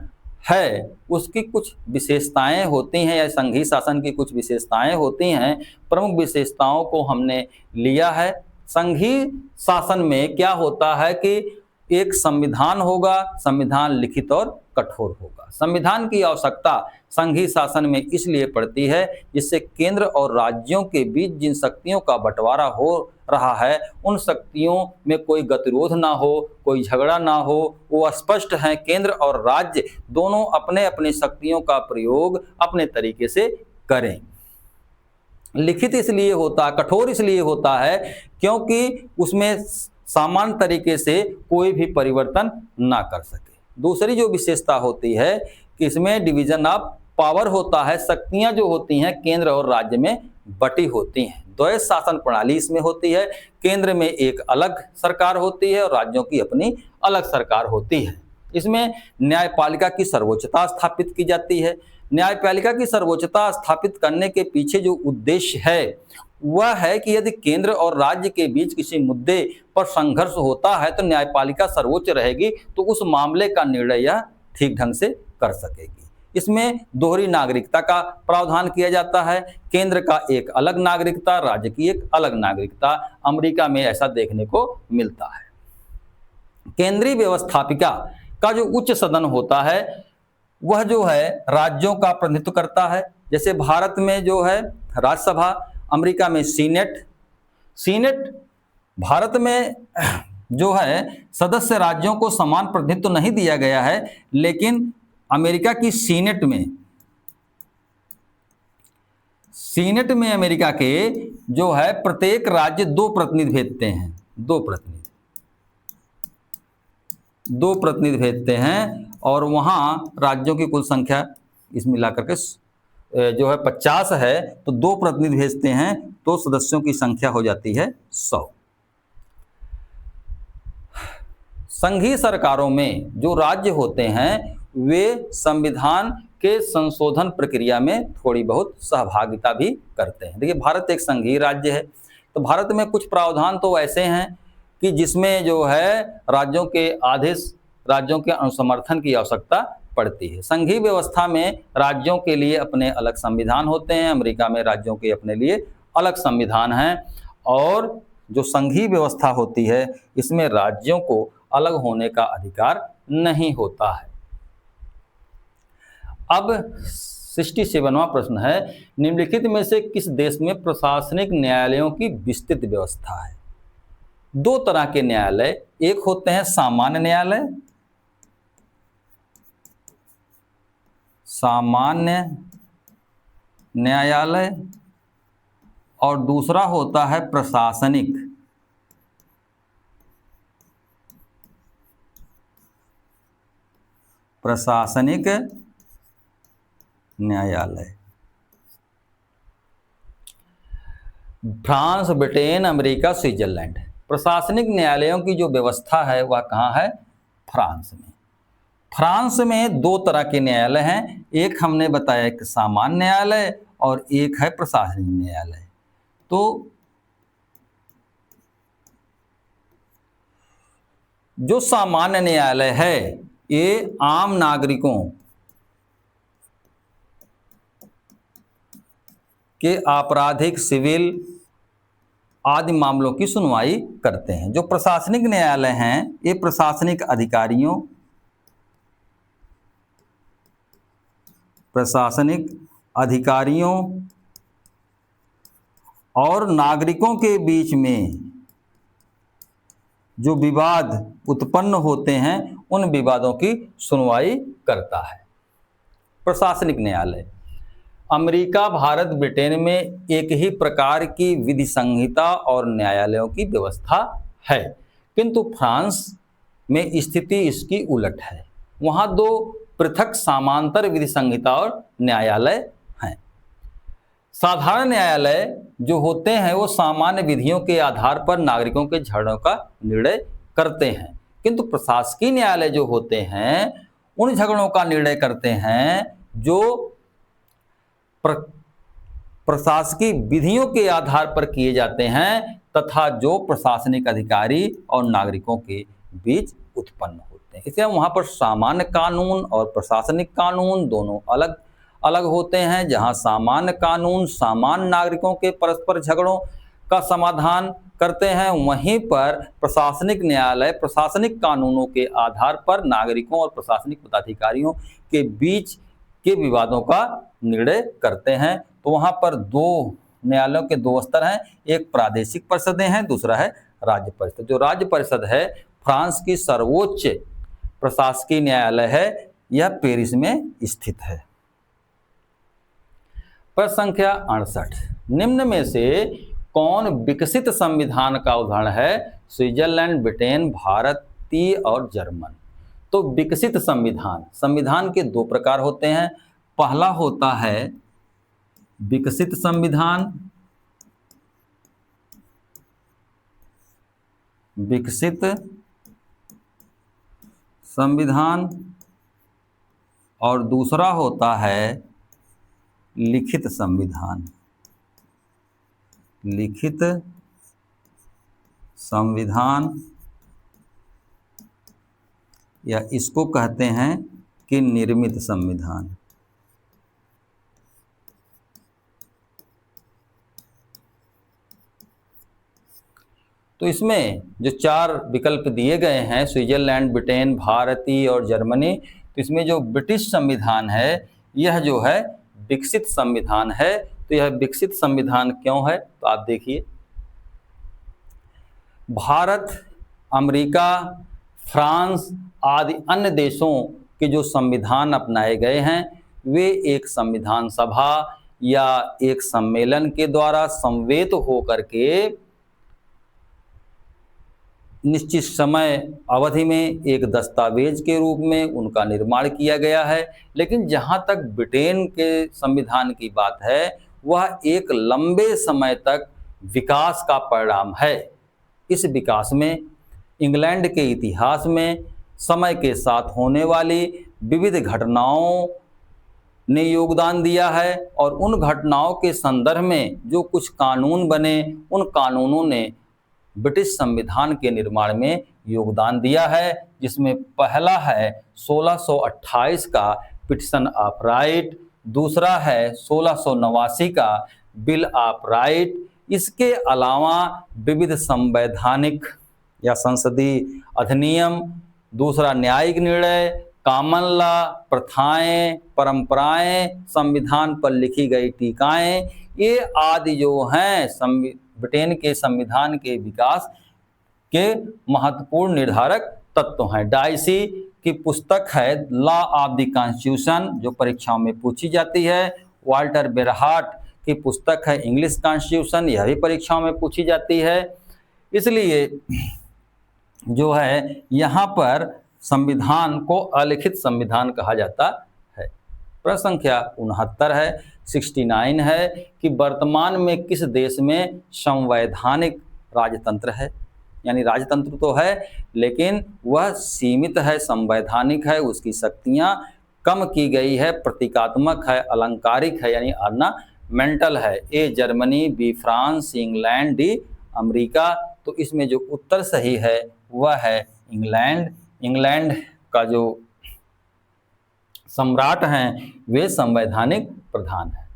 है उसकी कुछ विशेषताएं होती हैं, या संघीय शासन की कुछ विशेषताएं होती हैं। प्रमुख विशेषताओं को हमने लिया है। संघीय शासन में क्या होता है कि एक संविधान होगा, संविधान लिखित और कठोर होगा। संविधान की आवश्यकता संघीय शासन में इसलिए पड़ती है जिससे केंद्र और राज्यों के बीच जिन शक्तियों का बंटवारा हो रहा है उन शक्तियों में कोई गतिरोध ना हो, कोई झगड़ा ना हो, वो स्पष्ट है। केंद्र और राज्य दोनों अपने अपने शक्तियों का प्रयोग अपने तरीके से करें। लिखित इसलिए होता, कठोर इसलिए होता है क्योंकि उसमें सामान्य तरीके से कोई भी परिवर्तन ना कर सके। दूसरी जो विशेषता होती है कि इसमें डिवीजन ऑफ पावर होता है। शक्तियां जो होती हैं केंद्र और राज्य में बटी होती हैं। द्वैध शासन प्रणाली इसमें होती है। केंद्र में एक अलग सरकार होती है और राज्यों की अपनी अलग सरकार होती है। इसमें न्यायपालिका की सर्वोच्चता स्थापित की जाती है। न्यायपालिका की सर्वोच्चता स्थापित करने के पीछे जो उद्देश्य है वह है कि यदि केंद्र और राज्य के बीच किसी मुद्दे पर संघर्ष होता है तो न्यायपालिका सर्वोच्च रहेगी, तो उस मामले का निर्णय यह ठीक ढंग से कर सकेगी। इसमें दोहरी नागरिकता का प्रावधान किया जाता है। केंद्र का एक अलग नागरिकता, राज्य की एक अलग नागरिकता। अमेरिका में ऐसा देखने को मिलता है। केंद्रीय व्यवस्थापिका का जो उच्च सदन होता है वह जो है राज्यों का प्रतिनिधित्व करता है। जैसे भारत में जो है राज्यसभा, अमेरिका में सीनेट। भारत में जो है सदस्य राज्यों को समान प्रतिनिधित्व नहीं दिया गया है, लेकिन अमेरिका की सीनेट में अमेरिका के जो है प्रत्येक राज्य दो प्रतिनिधि भेजते हैं। दो प्रतिनिधि भेजते हैं और वहां राज्यों की कुल संख्या इसमें मिलाकर के जो है 50 है, तो दो प्रतिनिधि भेजते हैं तो सदस्यों की संख्या हो जाती है 100। संघीय सरकारों में जो राज्य होते हैं वे संविधान के संशोधन प्रक्रिया में थोड़ी बहुत सहभागिता भी करते हैं। देखिए, भारत एक संघीय राज्य है, तो भारत में कुछ प्रावधान तो ऐसे हैं कि जिसमें जो है राज्यों के आदेश, राज्यों के अनुसमर्थन की आवश्यकता पड़ती है। संघीय व्यवस्था में राज्यों के लिए अपने अलग संविधान होते हैं। अमेरिका में राज्यों के अपने लिए अलग संविधान हैं। और जो संघीय व्यवस्था होती है इसमें राज्यों को अलग होने का अधिकार नहीं होता है। अब 67वां प्रश्न है, निम्नलिखित में से किस देश में प्रशासनिक न्यायालयों की विस्तृत व्यवस्था है? दो तरह के न्यायालय, एक होते हैं सामान्य न्यायालय और दूसरा होता है प्रशासनिक प्रशासनिक न्यायालय। फ्रांस, ब्रिटेन, अमेरिका, स्विट्जरलैंड, प्रशासनिक न्यायालयों की जो व्यवस्था है वह कहाँ है? फ्रांस में। फ्रांस में दो तरह के न्यायालय हैं, एक हमने बताया एक सामान्य न्यायालय और एक है प्रशासनिक न्यायालय। तो जो सामान्य न्यायालय है ये आम नागरिकों के आपराधिक, सिविल आदि मामलों की सुनवाई करते हैं। जो प्रशासनिक न्यायालय हैं ये प्रशासनिक अधिकारियों और नागरिकों के बीच में जो विवाद उत्पन्न होते हैं उन विवादों की सुनवाई करता है प्रशासनिक न्यायालय। अमेरिका, भारत, ब्रिटेन में एक ही प्रकार की विधि संहिता और न्यायालयों की व्यवस्था है, किंतु फ्रांस में स्थिति इसकी उलट है। वहाँ दो पृथक समांतर विधि संहिता और न्यायालय हैं। साधारण न्यायालय जो होते हैं वो सामान्य विधियों के आधार पर नागरिकों के झगड़ों का निर्णय करते हैं, किंतु प्रशासकीय न्यायालय जो होते हैं उन झगड़ों का निर्णय करते हैं जो प्रशासकीय विधियों के आधार पर किए जाते हैं तथा जो प्रशासनिक अधिकारी और नागरिकों के बीच उत्पन्न होते हैं। इसलिए वहाँ पर सामान्य कानून और प्रशासनिक कानून दोनों अलग अलग होते हैं। जहाँ सामान्य कानून सामान्य नागरिकों के परस्पर झगड़ों का समाधान करते हैं, वहीं पर प्रशासनिक न्यायालय प्रशासनिक कानूनों के आधार पर नागरिकों और प्रशासनिक पदाधिकारियों के बीच के विवादों का निर्णय करते हैं। तो वहाँ पर दो न्यायालयों के दो स्तर हैं, एक प्रादेशिक परिषदें हैं, दूसरा है राज्य परिषद। जो राज्य परिषद है फ्रांस की सर्वोच्च प्रशासकीय न्यायालय है, यह पेरिस में स्थित है। प्रश्न संख्या 68, निम्न में से कौन विकसित संविधान का उदाहरण है? स्विट्जरलैंड, ब्रिटेन, भारतीय और जर्मन। तो विकसित संविधान के दो प्रकार होते हैं। पहला होता है विकसित संविधान और दूसरा होता है लिखित संविधान या इसको कहते हैं कि निर्मित संविधान। तो इसमें जो चार विकल्प दिए गए हैं स्विट्जरलैंड, ब्रिटेन, भारतीय और जर्मनी, तो इसमें जो ब्रिटिश संविधान है यह जो है विकसित संविधान है। तो यह विकसित संविधान क्यों है? तो आप देखिए, भारत, अमेरिका, फ्रांस आदि अन्य देशों के जो संविधान अपनाए गए हैं वे एक संविधान सभा या एक सम्मेलन के द्वारा समवेत होकर के निश्चित समय अवधि में एक दस्तावेज के रूप में उनका निर्माण किया गया है। लेकिन जहाँ तक ब्रिटेन के संविधान की बात है वह एक लंबे समय तक विकास का परिणाम है। इस विकास में इंग्लैंड के इतिहास में समय के साथ होने वाली विविध घटनाओं ने योगदान दिया है और उन घटनाओं के संदर्भ में जो कुछ कानून बने उन कानूनों ने ब्रिटिश संविधान के निर्माण में योगदान दिया है, जिसमें पहला है 1628 का पिटिशन ऑफ राइट, दूसरा है 1689 का बिल ऑफ राइट। इसके अलावा विविध संवैधानिक या संसदीय अधिनियम, दूसरा न्यायिक निर्णय, कॉमन लॉ, प्रथाएं, परंपराएं, संविधान पर लिखी गई टीकाएं, ये आदि जो हैं ब्रिटेन के संविधान के विकास के महत्वपूर्ण निर्धारक तत्व हैं। डाइसी की पुस्तक है लॉ ऑफ द कॉन्स्टिट्यूशन जो परीक्षाओं में पूछी जाती है। वाल्टर बेरहार्ट की पुस्तक है इंग्लिश कॉन्स्टिट्यूशन, यह भी परीक्षाओं में पूछी जाती है। इसलिए जो है यहाँ पर संविधान को अलिखित संविधान कहा जाता है। प्रश्न संख्या 69 है, 69 है कि वर्तमान में किस देश में संवैधानिक राजतंत्र है। यानी राजतंत्र तो है लेकिन वह सीमित है, संवैधानिक है, उसकी शक्तियां कम की गई है, प्रतीकात्मक है, अलंकारिक है यानी ऑर्नामेंटल है। A Germany, B France, England, D America. तो इसमें जो उत्तर सही है वह है इंग्लैंड। इंग्लैंड का जो सम्राट हैं वे संवैधानिक प्रधान हैं।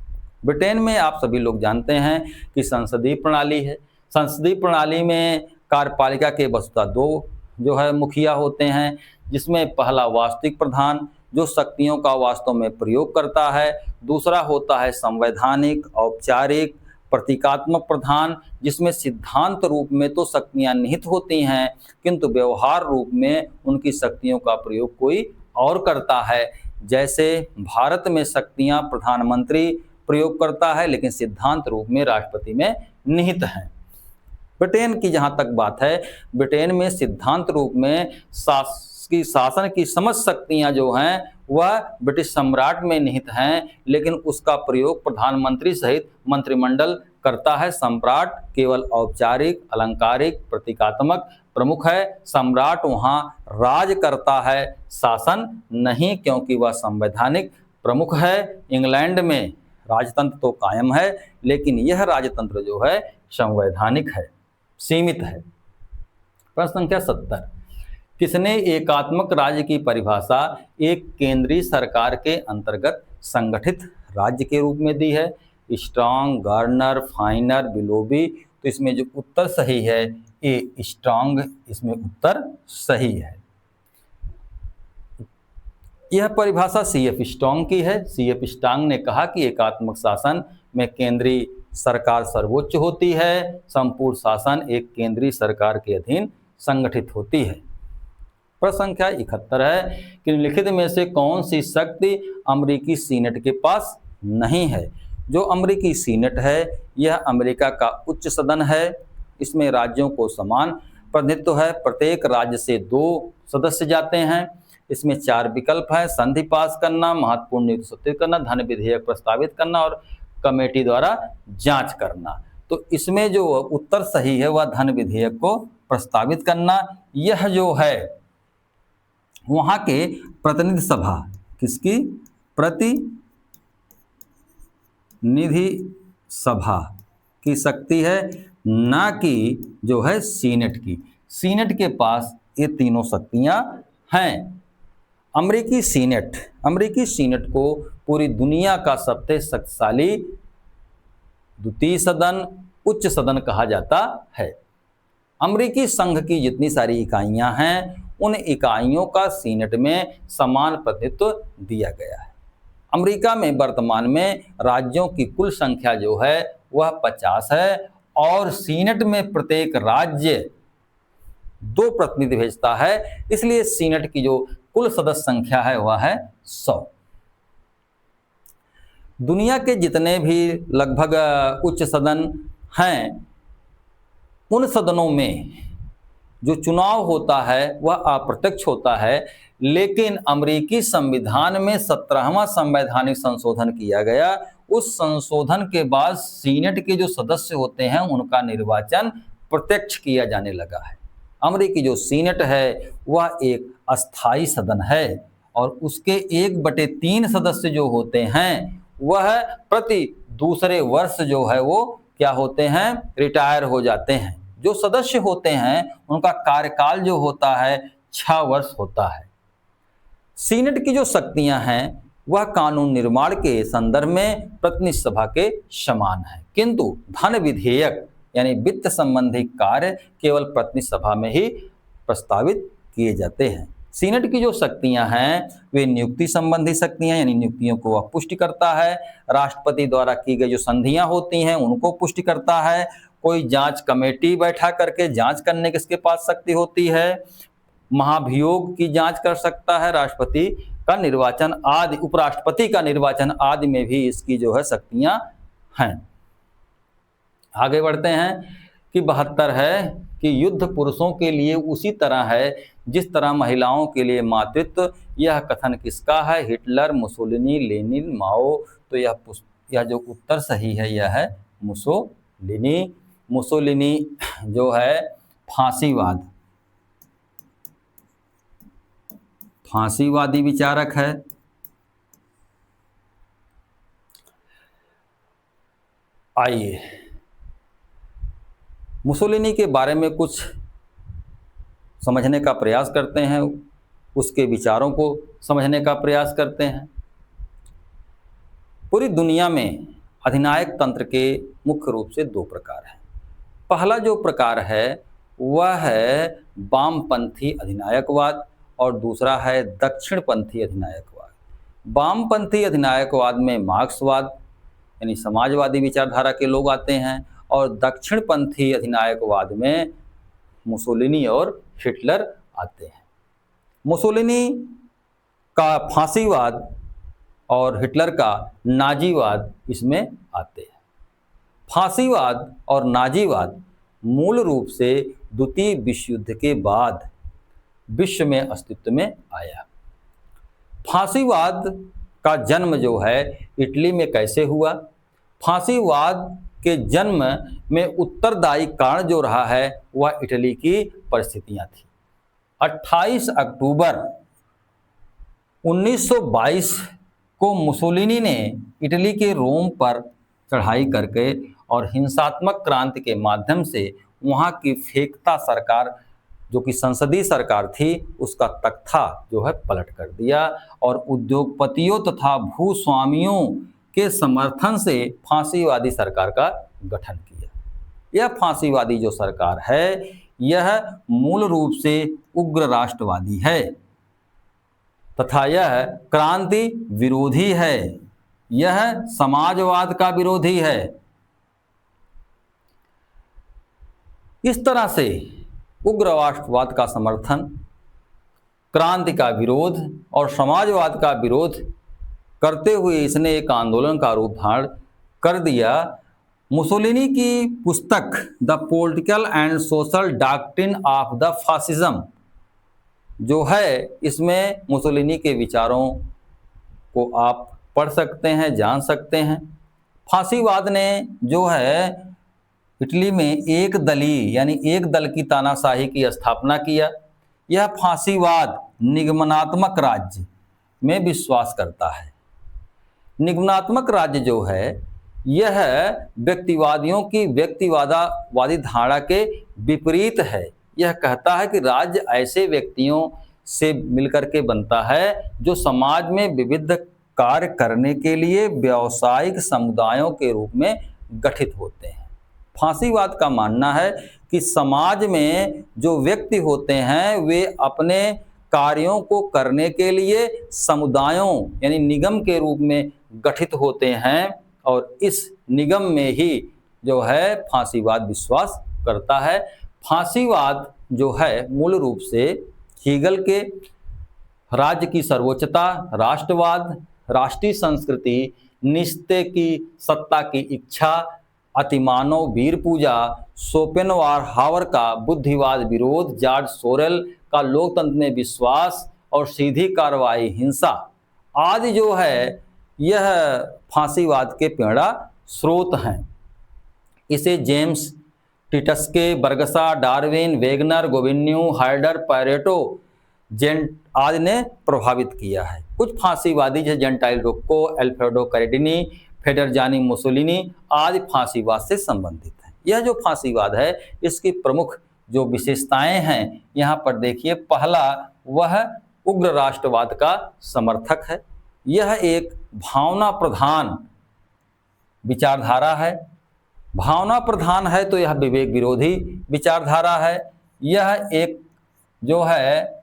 ब्रिटेन में आप सभी लोग जानते हैं कि संसदीय प्रणाली है। संसदीय प्रणाली में कार्यपालिका के वस्तुतः दो जो है मुखिया होते हैं, जिसमें पहला वास्तविक प्रधान जो शक्तियों का वास्तव में प्रयोग करता है, दूसरा होता है संवैधानिक औपचारिक प्रतीकात्मक प्रधान, जिसमें सिद्धांत रूप में तो शक्तियां निहित होती हैं किंतु व्यवहार रूप में उनकी शक्तियों का प्रयोग कोई और करता है। जैसे भारत में शक्तियां प्रधानमंत्री प्रयोग करता है लेकिन सिद्धांत रूप में राष्ट्रपति में निहित हैं। ब्रिटेन की जहां तक बात है, ब्रिटेन में सिद्धांत रूप में शासन की समस्त शक्तियां जो हैं वह ब्रिटिश सम्राट में निहित हैं, लेकिन उसका प्रयोग प्रधानमंत्री सहित मंत्रिमंडल करता है। सम्राट केवल औपचारिक, अलंकारिक, प्रतीकात्मक प्रमुख है। सम्राट वहां राज करता है, शासन नहीं, क्योंकि वह संवैधानिक प्रमुख है। इंग्लैंड में राजतंत्र तो कायम है लेकिन यह राजतंत्र जो है संवैधानिक है, सीमित है। प्रश्न संख्या 70, किसने एकात्मक राज्य की परिभाषा एक केंद्रीय सरकार के अंतर्गत संगठित राज्य के रूप में दी है? Strong, Garner, Finer, Willoughby. तो इसमें जो उत्तर सही है ए स्ट्रॉन्ग, इसमें उत्तर सही है। यह परिभाषा सीएफ स्ट्रॉन्ग की है। सीएफ स्ट्रॉन्ग ने कहा कि एकात्मक शासन में केंद्रीय सरकार सर्वोच्च होती है, संपूर्ण शासन एक केंद्रीय सरकार के अधीन संगठित होती है। प्रश्न संख्या 71 है कि निम्नलिखित में से कौन सी शक्ति अमेरिकी सीनेट के पास नहीं है? जो अमेरिकी सीनेट है यह अमेरिका का उच्च सदन है। इसमें राज्यों को समान प्रतिनिधित्व है, प्रत्येक राज्य से 2 सदस्य जाते हैं। इसमें 4 विकल्प हैं: संधि पास करना, महत्वपूर्ण नीति सूत्रित करना, धन विधेयक प्रस्तावित करना और कमेटी द्वारा जांच करना। तो इसमें जो उत्तर सही है वह धन विधेयक को प्रस्तावित करना। यह जो है वहां के प्रतिनिधि सभा, किसकी? प्रतिनिधि सभा की शक्ति है, ना कि जो है सीनेट की। सीनेट के पास ये तीनों शक्तियां हैं। अमेरिकी सीनेट को पूरी दुनिया का सबसे शक्तिशाली द्वितीय सदन, उच्च सदन कहा जाता है। अमेरिकी संघ की जितनी सारी इकाइयां हैं उन इकाइयों का सीनेट में समान प्रतिनिधित्व दिया गया है। अमेरिका में वर्तमान में राज्यों की कुल संख्या जो है वह 50 है और सीनेट में प्रत्येक राज्य 2 प्रतिनिधि भेजता है, इसलिए सीनेट की जो कुल सदस्य संख्या है वह है 100। दुनिया के जितने भी लगभग उच्च सदन हैं उन सदनों में जो चुनाव होता है वह अप्रत्यक्ष होता है, लेकिन अमेरिकी संविधान में 17वां संवैधानिक संशोधन किया गया। उस संशोधन के बाद सीनेट के जो सदस्य होते हैं उनका निर्वाचन प्रत्यक्ष किया जाने लगा है। अमेरिकी जो सीनेट है वह एक अस्थाई सदन है और उसके 1/3 सदस्य जो होते हैं वह प्रति दूसरे वर्ष जो है वो क्या होते हैं? रिटायर हो जाते हैं। जो सदस्य होते हैं उनका कार्यकाल जो होता है 6 वर्ष होता है। सीनेट की जो शक्तियां हैं वह कानून निर्माण के संदर्भ में प्रतिनिधि सभा के समान है, किंतु धन विधेयक यानी वित्त संबंधी कार्य केवल प्रतिनिधि सभा में ही प्रस्तावित किए जाते हैं। सीनेट की जो शक्तियां हैं वे नियुक्ति संबंधी शक्तियां, यानी नियुक्तियों को वह पुष्टि करता है। राष्ट्रपति द्वारा की गई जो संधियां होती हैं उनको पुष्टि करता है। कोई जांच कमेटी बैठा करके जांच करने की इसके पास शक्ति होती है। महाभियोग की जांच कर सकता है। राष्ट्रपति का निर्वाचन आदि, उपराष्ट्रपति का निर्वाचन आदि में भी इसकी जो है शक्तियां हैं। आगे बढ़ते हैं कि 72 है कि युद्ध पुरुषों के लिए उसी तरह है जिस तरह महिलाओं के लिए मातृत्व। यह कथन किसका है? हिटलर, मुसोलिनी, लेनिन, माओ। तो यह जो उत्तर सही है यह है मुसोलिनी। मुसोलिनी जो है फांसीवादी विचारक है। आइए मुसोलिनी के बारे में कुछ समझने का प्रयास करते हैं, उसके विचारों को समझने का प्रयास करते हैं। पूरी दुनिया में अधिनायक तंत्र के मुख्य रूप से 2 प्रकार हैं। पहला जो प्रकार है वह है वामपंथी अधिनायकवाद और दूसरा है दक्षिणपंथी अधिनायकवाद। वामपंथी अधिनायकवाद में मार्क्सवाद यानी समाजवादी विचारधारा के लोग आते हैं और दक्षिणपंथी अधिनायकवाद में मुसोलिनी और हिटलर आते हैं। मुसोलिनी का फांसीवाद और हिटलर का नाजीवाद इसमें आते हैं। फांसीवाद और नाजीवाद मूल रूप से द्वितीय विश्व युद्ध के बाद विश्व में अस्तित्व में आया। फांसीवाद का जन्म जो है इटली में कैसे हुआ? फांसीवाद के जन्म में उत्तरदायी कारण जो रहा है वह इटली की परिस्थितियां थी। 28 अक्टूबर 1922 को मुसोलिनी ने इटली के रोम पर चढ़ाई करके और हिंसात्मक क्रांति के माध्यम से वहां की फेंकता सरकार जो कि संसदीय सरकार थी उसका तख्ता जो है पलट कर दिया और उद्योगपतियों तथा भूस्वामियों के समर्थन से फांसीवादी सरकार का गठन किया। यह फांसीवादी जो सरकार है यह मूल रूप से उग्र राष्ट्रवादी है तथा यह क्रांति विरोधी है, यह समाजवाद का विरोधी है। इस तरह से उग्र राष्ट्रवाद का समर्थन, क्रांति का विरोध और समाजवाद का विरोध करते हुए इसने एक आंदोलन का रूप धारण कर दिया। मुसोलिनी की पुस्तक the political and social doctrine of the fascism जो है इसमें मुसोलिनी के विचारों को आप पढ़ सकते हैं, जान सकते हैं। फांसीवाद ने जो है इटली में एक दलीय यानी एक दल की तानाशाही की स्थापना किया। यह फांसीवाद निगमनात्मक राज्य में विश्वास करता है। निगमनात्मक राज्य जो है यह व्यक्तिवादियों की व्यक्तिवादी धारणा के विपरीत है। यह कहता है कि राज्य ऐसे व्यक्तियों से मिलकर के बनता है जो समाज में विविध कार्य करने के लिए व्यावसायिक समुदायों के रूप में गठित होते हैं। फांसीवाद का मानना है कि समाज में जो व्यक्ति होते हैं वे अपने कार्यों को करने के लिए समुदायों यानी निगम के रूप में गठित होते हैं और इस निगम में ही जो है फांसीवाद विश्वास करता है। फांसीवाद जो है मूल रूप से हीगल के राज्य की सर्वोच्चता, राष्ट्रवाद, राष्ट्रीय संस्कृति, निश्चय की सत्ता की इच्छा, अतिमानव वीर पूजा, शोपेनहावर का बुद्धिवाद विरोध, जॉर्ज सोरेल का लोकतंत्र में विश्वास और सीधी कार्रवाई हिंसा आदि जो है यह फांसीवाद के प्रेरणा स्रोत हैं। इसे जेम्स टिटस्के, बर्गसा, डार्विन, वेगनर, गोबिन्यू, हाइडर, पैरेटो आदि ने प्रभावित किया है। कुछ फांसीवादी जैसे जेंटाइल रोक्को, अल्फ्रेडो कैरेडिनी, फेडरजानी मुसोलिनी आदि फांसीवाद से संबंधित हैं। यह जो फांसीवाद है इसकी प्रमुख जो विशेषताएं हैं यहाँ पर देखिए। पहला वह उग्र राष्ट्रवाद का समर्थक है। यह एक भावना प्रधान विचारधारा है। भावना प्रधान है तो यह विवेक विरोधी विचारधारा है। यह एक जो है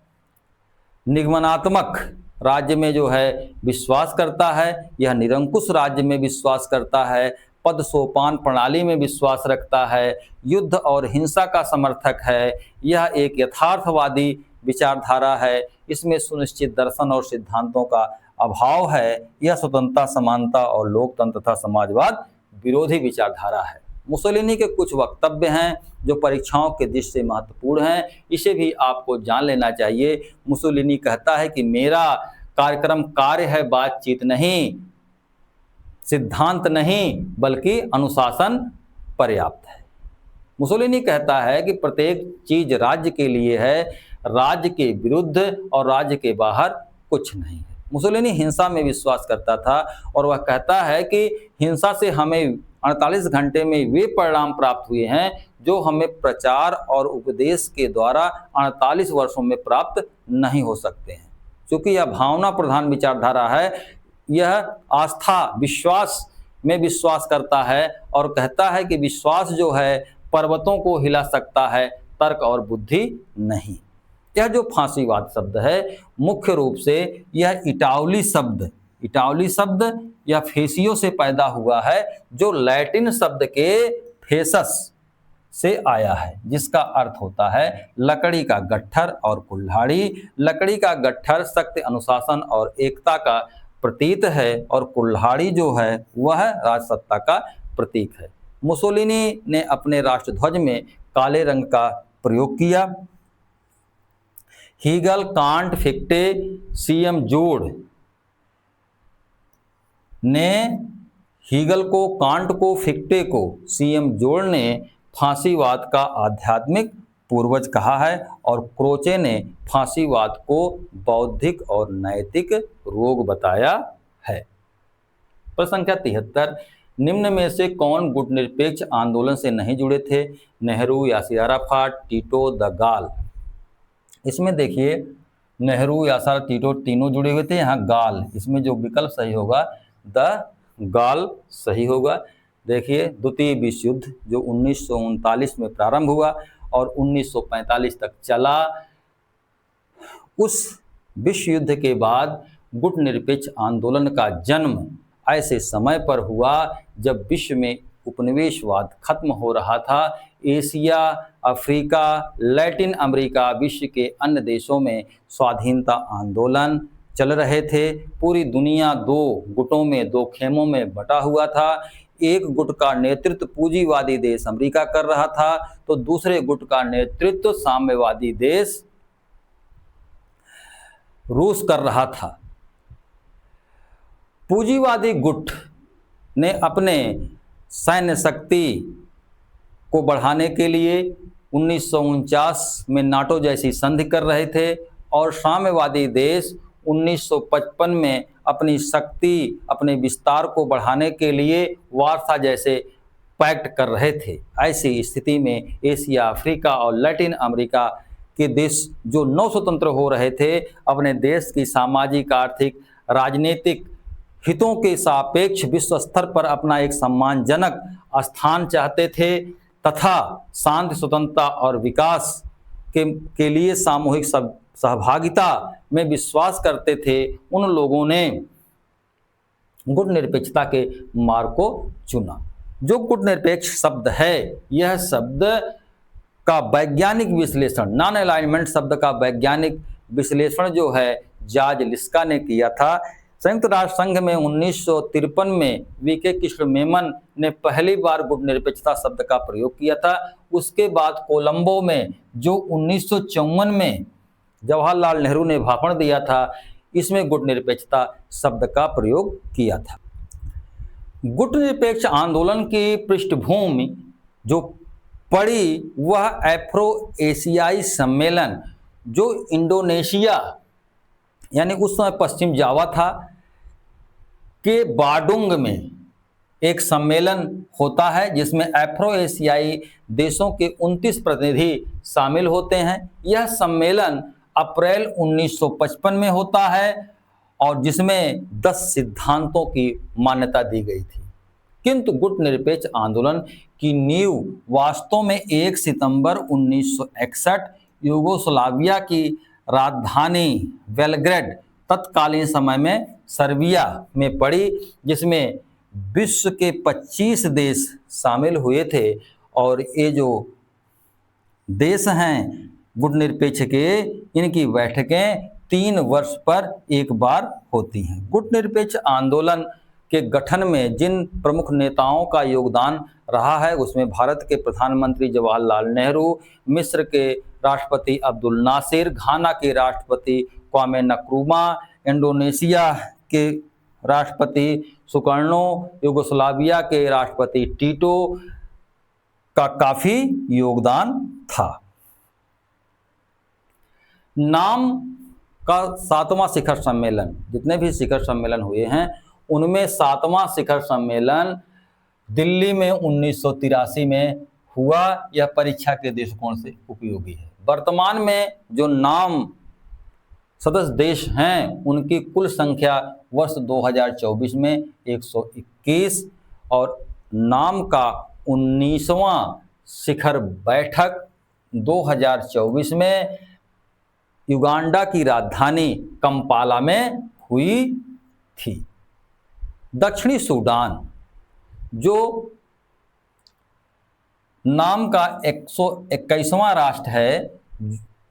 निगमनात्मक राज्य में जो है विश्वास करता है। यह निरंकुश राज्य में विश्वास करता है। पद सोपान प्रणाली में विश्वास रखता है। युद्ध और हिंसा का समर्थक है। यह एक यथार्थवादी विचारधारा है। इसमें सुनिश्चित दर्शन और सिद्धांतों का अभाव है। यह स्वतंत्रता, समानता और लोकतंत्र तथा समाजवाद विरोधी विचारधारा है। मुसोलिनी के कुछ वक्तव्य हैं जो परीक्षाओं के दृष्टि से महत्वपूर्ण हैं, इसे भी आपको जान लेना चाहिए। मुसोलिनी कहता है कि मेरा कार्यक्रम कार्य है, बातचीत नहीं, सिद्धांत नहीं, बल्कि अनुशासन पर्याप्त है। मुसोलिनी कहता है कि प्रत्येक चीज राज्य के लिए है, राज्य के विरुद्ध और राज्य के बाहर कुछ नहीं है। मुसोलिनी हिंसा में विश्वास करता था और वह कहता है कि हिंसा से हमें 48 घंटे में वे परिणाम प्राप्त हुए हैं जो हमें प्रचार और उपदेश के द्वारा 48 वर्षों में प्राप्त नहीं हो सकते हैं। क्योंकि यह भावना प्रधान विचारधारा है, यह आस्था विश्वास में विश्वास करता है और कहता है कि विश्वास जो है पर्वतों को हिला सकता है, तर्क और बुद्धि नहीं। यह जो फांसीवाद शब्द है, मुख्य रूप से यह इटावली शब्द या फेसियो से पैदा हुआ है, जो लैटिन शब्द के फेसस से आया है, जिसका अर्थ होता है लकड़ी का गट्ठर और कुल्हाड़ी। लकड़ी का गट्ठर शक्ति, अनुशासन और एकता का प्रतीक है और कुल्हाड़ी जो है वह राजसत्ता का प्रतीक है। मुसोलिनी ने अपने राष्ट्रध्वज में काले रंग का प्रयोग किया। हीगल, कांट, फिक्टे, सीएम जोड़ ने हीगल को, कांट को, फिक्टे को सीएम जोड़ ने फांसीवाद का आध्यात्मिक पूर्वज कहा है और क्रोचे ने फांसीवाद को बौद्धिक और नैतिक रोग बताया है। प्रश्न संख्या 73, निम्न में से कौन गुटनिरपेक्ष आंदोलन से नहीं जुड़े थे? नेहरू, यासिर अराफात, टीटो, द गाल। इसमें देखिए नेहरू, यासिर, टीटो तीनों जुड़े हुए थे। यहाँ गाल, इसमें जो विकल्प सही होगा द गाल सही होगा। देखिए द्वितीय विश्व युद्ध जो 1939 में प्रारंभ हुआ और 1945 तक चला, उस विश्व युद्ध के बाद गुटनिरपेक्ष आंदोलन का जन्म ऐसे समय पर हुआ जब विश्व में उपनिवेशवाद खत्म हो रहा था। एशिया, अफ्रीका, लैटिन अमेरिका, विश्व के अन्य देशों में स्वाधीनता आंदोलन चल रहे थे। पूरी दुनिया दो गुटों में, दो खेमों में बटा हुआ था। एक गुट का नेतृत्व पूंजीवादी देश अमेरिका कर रहा था, तो दूसरे गुट का नेतृत्व साम्यवादी देश रूस कर रहा था। पूंजीवादी गुट ने अपने सैन्य शक्ति को बढ़ाने के लिए 1949 में नाटो जैसी संधि कर रहे थे और साम्यवादी देश 1955 में अपनी शक्ति, अपने विस्तार को बढ़ाने के लिए वार्सा जैसे पैक्ट कर रहे थे। ऐसी स्थिति में एशिया, अफ्रीका और लैटिन अमेरिका के देश जो नव स्वतंत्र हो रहे थे, अपने देश की सामाजिक, आर्थिक, राजनीतिक हितों के सापेक्ष विश्व स्तर पर अपना एक सम्मानजनक स्थान चाहते थे तथा शांति, स्वतंत्रता और विकास के लिए सामूहिक सहभागिता में विश्वास करते थे। उन लोगों ने गुटनिरपेक्षता के मार्ग को चुना। जो गुटनिरपेक्ष शब्द है, यह शब्द का वैज्ञानिक विश्लेषण, नॉन अलाइनमेंट शब्द का वैज्ञानिक विश्लेषण जो है जॉर्ज लिस्का ने किया था। संयुक्त राष्ट्र संघ में 1953 में वीके कृष्ण मेनन ने पहली बार गुटनिरपेक्षता शब्द का प्रयोग किया था। उसके बाद कोलंबो में जो 1954 में जवाहरलाल नेहरू ने भाषण दिया था, इसमें गुटनिरपेक्षता शब्द का प्रयोग किया था। गुटनिरपेक्ष आंदोलन की पृष्ठभूमि जो पड़ी वह अफ्रो एशियाई सम्मेलन जो इंडोनेशिया यानी उस समय पश्चिम जावा था के बाडुंग में एक सम्मेलन होता है जिसमें अफ्रो एशियाई देशों के 29 प्रतिनिधि शामिल होते हैं। यह सम्मेलन अप्रैल 1955 में होता है और जिसमें 10 सिद्धांतों की मान्यता दी गई थी। किंतु गुटनिरपेक्ष आंदोलन की नींव वास्तव में 1 सितंबर 1961 यूगोस्लाविया की राजधानी बेलग्रेड, तत्कालीन समय में सर्बिया में पड़ी, जिसमें विश्व के 25 देश शामिल हुए थे। और ये जो देश हैं गुटनिरपेक्ष के, इनकी बैठकें 3 वर्ष पर एक बार होती हैं। गुटनिरपेक्ष आंदोलन के गठन में जिन प्रमुख नेताओं का योगदान रहा है उसमें भारत के प्रधानमंत्री जवाहरलाल नेहरू, मिस्र के राष्ट्रपति अब्दुल नासिर, घाना के राष्ट्रपति क्वामे नक्रूमा, इंडोनेशिया के राष्ट्रपति सुकर्णो, युगोस्लाविया के राष्ट्रपति टीटो का काफी योगदान था। नाम का 7वां शिखर सम्मेलन, जितने भी शिखर सम्मेलन हुए हैं उनमें 7वां शिखर सम्मेलन दिल्ली में 1983 में हुआ। यह परीक्षा के दृष्टिकोण से उपयोगी है। वर्तमान में जो नाम सदस्य देश हैं उनकी कुल संख्या वर्ष 2024 में 121 और नाम का 19वां शिखर बैठक 2024 में युगांडा की राजधानी कंपाला में हुई थी। दक्षिणी सूडान जो नाम का 121वां राष्ट्र है,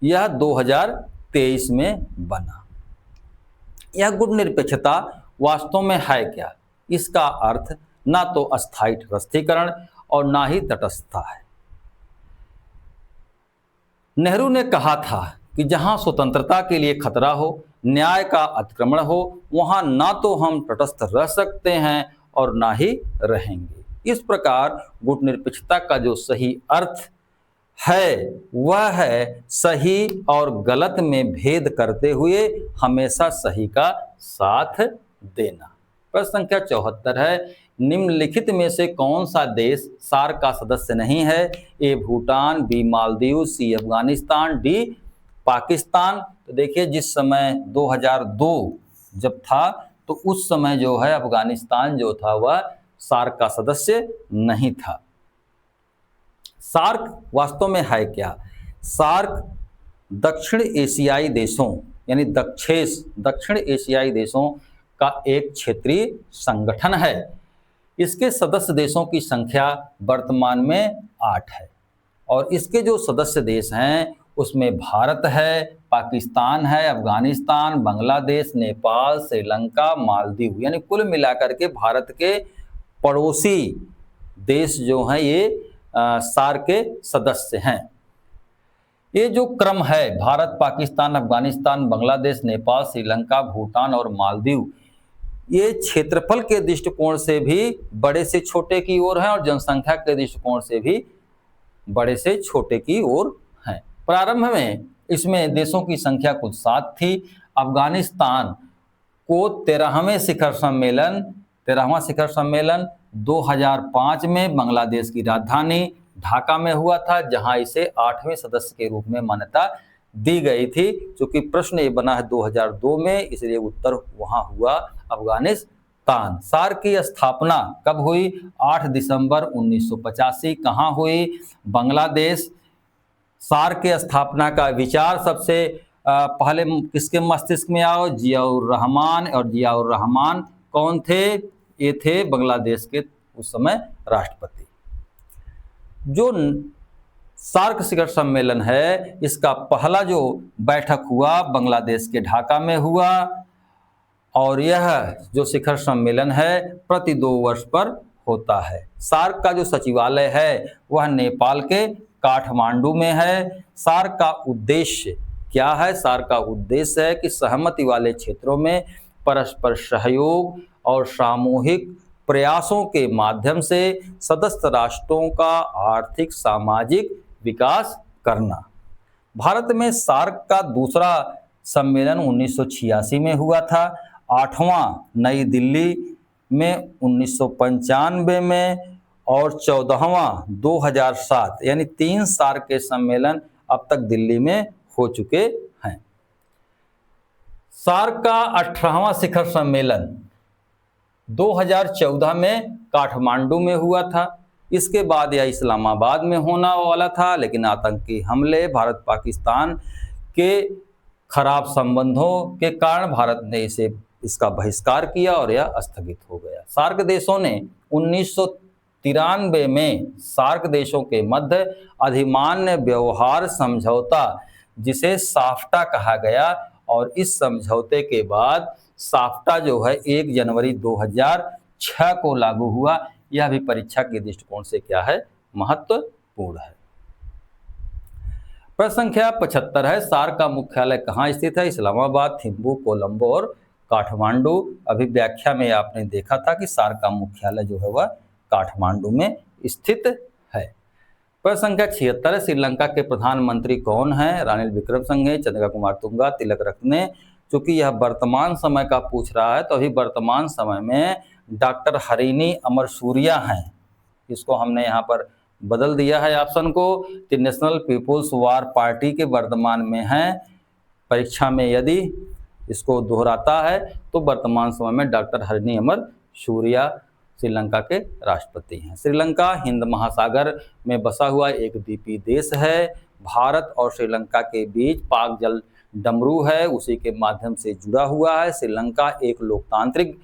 यह 2023 में बना। यह गुटनिरपेक्षता वास्तव में है क्या? इसका अर्थ ना तो अस्थायी तटस्थीकरण और ना ही तटस्थता है। नेहरू ने कहा था कि जहां स्वतंत्रता के लिए खतरा हो, न्याय का अतिक्रमण हो, वहां ना तो हम तटस्थ रह सकते हैं और ना ही रहेंगे। इस प्रकार गुटनिरपेक्षता का जो सही अर्थ है वह है सही और गलत में भेद करते हुए हमेशा सही का साथ देना। प्रश्न संख्या 74 है, निम्नलिखित में से कौन सा देश सार्क का सदस्य नहीं है? ए भूटान, बी मालदीव, सी अफगानिस्तान, डी पाकिस्तान। तो देखिए जिस समय 2002 जब था तो उस समय जो है अफगानिस्तान जो था वह सार्क का सदस्य नहीं था। सार्क वास्तव में है क्या? सार्क दक्षिण एशियाई देशों यानी दक्षिण एशियाई देशों का एक क्षेत्रीय संगठन है। इसके सदस्य देशों की संख्या वर्तमान में 8 है और इसके जो सदस्य देश हैं उसमें भारत है, पाकिस्तान है, अफगानिस्तान, बांग्लादेश, नेपाल, श्रीलंका, मालदीव, यानी कुल मिलाकर के भारत के पड़ोसी देश जो हैं ये सार्क के सदस्य हैं। ये जो क्रम है भारत, पाकिस्तान, अफगानिस्तान, बांग्लादेश, नेपाल, श्रीलंका, भूटान और मालदीव, ये क्षेत्रफल के दृष्टिकोण से भी बड़े से छोटे की ओर हैं और जनसंख्या के दृष्टिकोण से भी बड़े से छोटे की ओर हैं। प्रारंभ में इसमें देशों की संख्या कुल 7 थी। अफगानिस्तान को 13वां शिखर सम्मेलन 2005 में बांग्लादेश की राजधानी ढाका में हुआ था, जहां इसे 8वें सदस्य के रूप में मान्यता दी गई थी। क्योंकि प्रश्न ये बना है 2002 में, इसलिए उत्तर वहां हुआ अफगानिस्तान। सार्क की स्थापना कब हुई? 8 दिसंबर 1985। कहाँ हुई? बांग्लादेश। सार्क की स्थापना का विचार सबसे पहले किसके मस्तिष्क में आओ? जियाउर रहमान। और जियाउर रहमान कौन थे? ये थे बांग्लादेश के उस समय राष्ट्रपति। जो सार्क शिखर सम्मेलन है इसका पहला जो बैठक हुआ बांग्लादेश के ढाका में हुआ और यह जो शिखर सम्मेलन है प्रति 2 वर्ष पर होता है। सार्क का जो सचिवालय है वह नेपाल के काठमांडू में है। सार्क का उद्देश्य क्या है? सार्क का उद्देश्य है कि सहमति वाले क्षेत्रों में परस्पर सहयोग और सामूहिक प्रयासों के माध्यम से सदस्य राष्ट्रों का आर्थिक सामाजिक विकास करना। भारत में सार्क का दूसरा सम्मेलन 1986 में हुआ था, 8वां नई दिल्ली में 1995 में और 14वां 2007, यानी 3 सार्क के सम्मेलन अब तक दिल्ली में हो चुके हैं। सार्क का 18वां शिखर सम्मेलन 2014 में काठमांडू में हुआ था। इसके बाद यह इस्लामाबाद में होना वाला था, लेकिन आतंकी हमले, भारत पाकिस्तान के खराब संबंधों के कारण भारत ने इसका बहिष्कार किया और यह स्थगित हो गया। सार्क देशों ने 1993 में सार्क देशों के मध्य अधिमान्य व्यवहार समझौता, जिसे साफ्टा कहा गया, और इस समझौते के बाद साफ्टा जो है 1 जनवरी 6 को लागू हुआ। यह भी परीक्षा के दृष्टिकोण से क्या है, महत्वपूर्ण है। प्रश्न संख्या 75 है, सार्क का मुख्यालय कहाँ स्थित है? इस्लामाबाद, थिम्पू, कोलंबो और काठमांडू। अभी व्याख्या में आपने देखा था कि सार्क का मुख्यालय जो है वह काठमांडू में स्थित है। प्रश्न संख्या 76 है, श्रीलंका के प्रधानमंत्री कौन है? रानिल विक्रमसिंघे, चंद्रिका कुमार तुंगा, तिलक रत्ने। चूंकि यह वर्तमान समय का पूछ रहा है तो अभी वर्तमान समय में डॉक्टर हरिनी अमरसूरिया हैं। इसको हमने यहाँ पर बदल दिया है ऑप्शन को कि नेशनल पीपुल्स वार पार्टी के वर्तमान में हैं। परीक्षा में यदि इसको दोहराता है तो वर्तमान समय में डॉक्टर हरिनी अमरसूरिया श्रीलंका के राष्ट्रपति हैं। श्रीलंका हिंद महासागर में बसा हुआ एक द्वीपीय देश है। भारत और श्रीलंका के बीच पाक जल डमरू है, उसी के माध्यम से जुड़ा हुआ है। श्रीलंका एक लोकतांत्रिक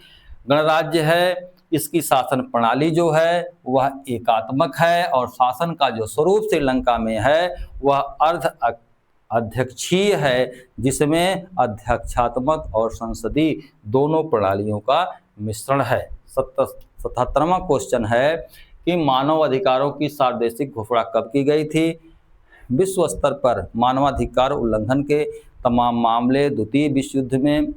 गणराज्य है। इसकी शासन प्रणाली जो है वह एकात्मक है और शासन का जो स्वरूप श्रीलंका में है वह अर्ध अध्यक्षीय है, जिसमें अध्यक्षात्मक और संसदीय दोनों प्रणालियों का मिश्रण है। 77वां क्वेश्चन है कि मानव अधिकारों की सार्वदेशिक घोषणा कब की गई थी? विश्व स्तर पर मानवाधिकार उल्लंघन के तमाम मामले, द्वितीय विश्व युद्ध में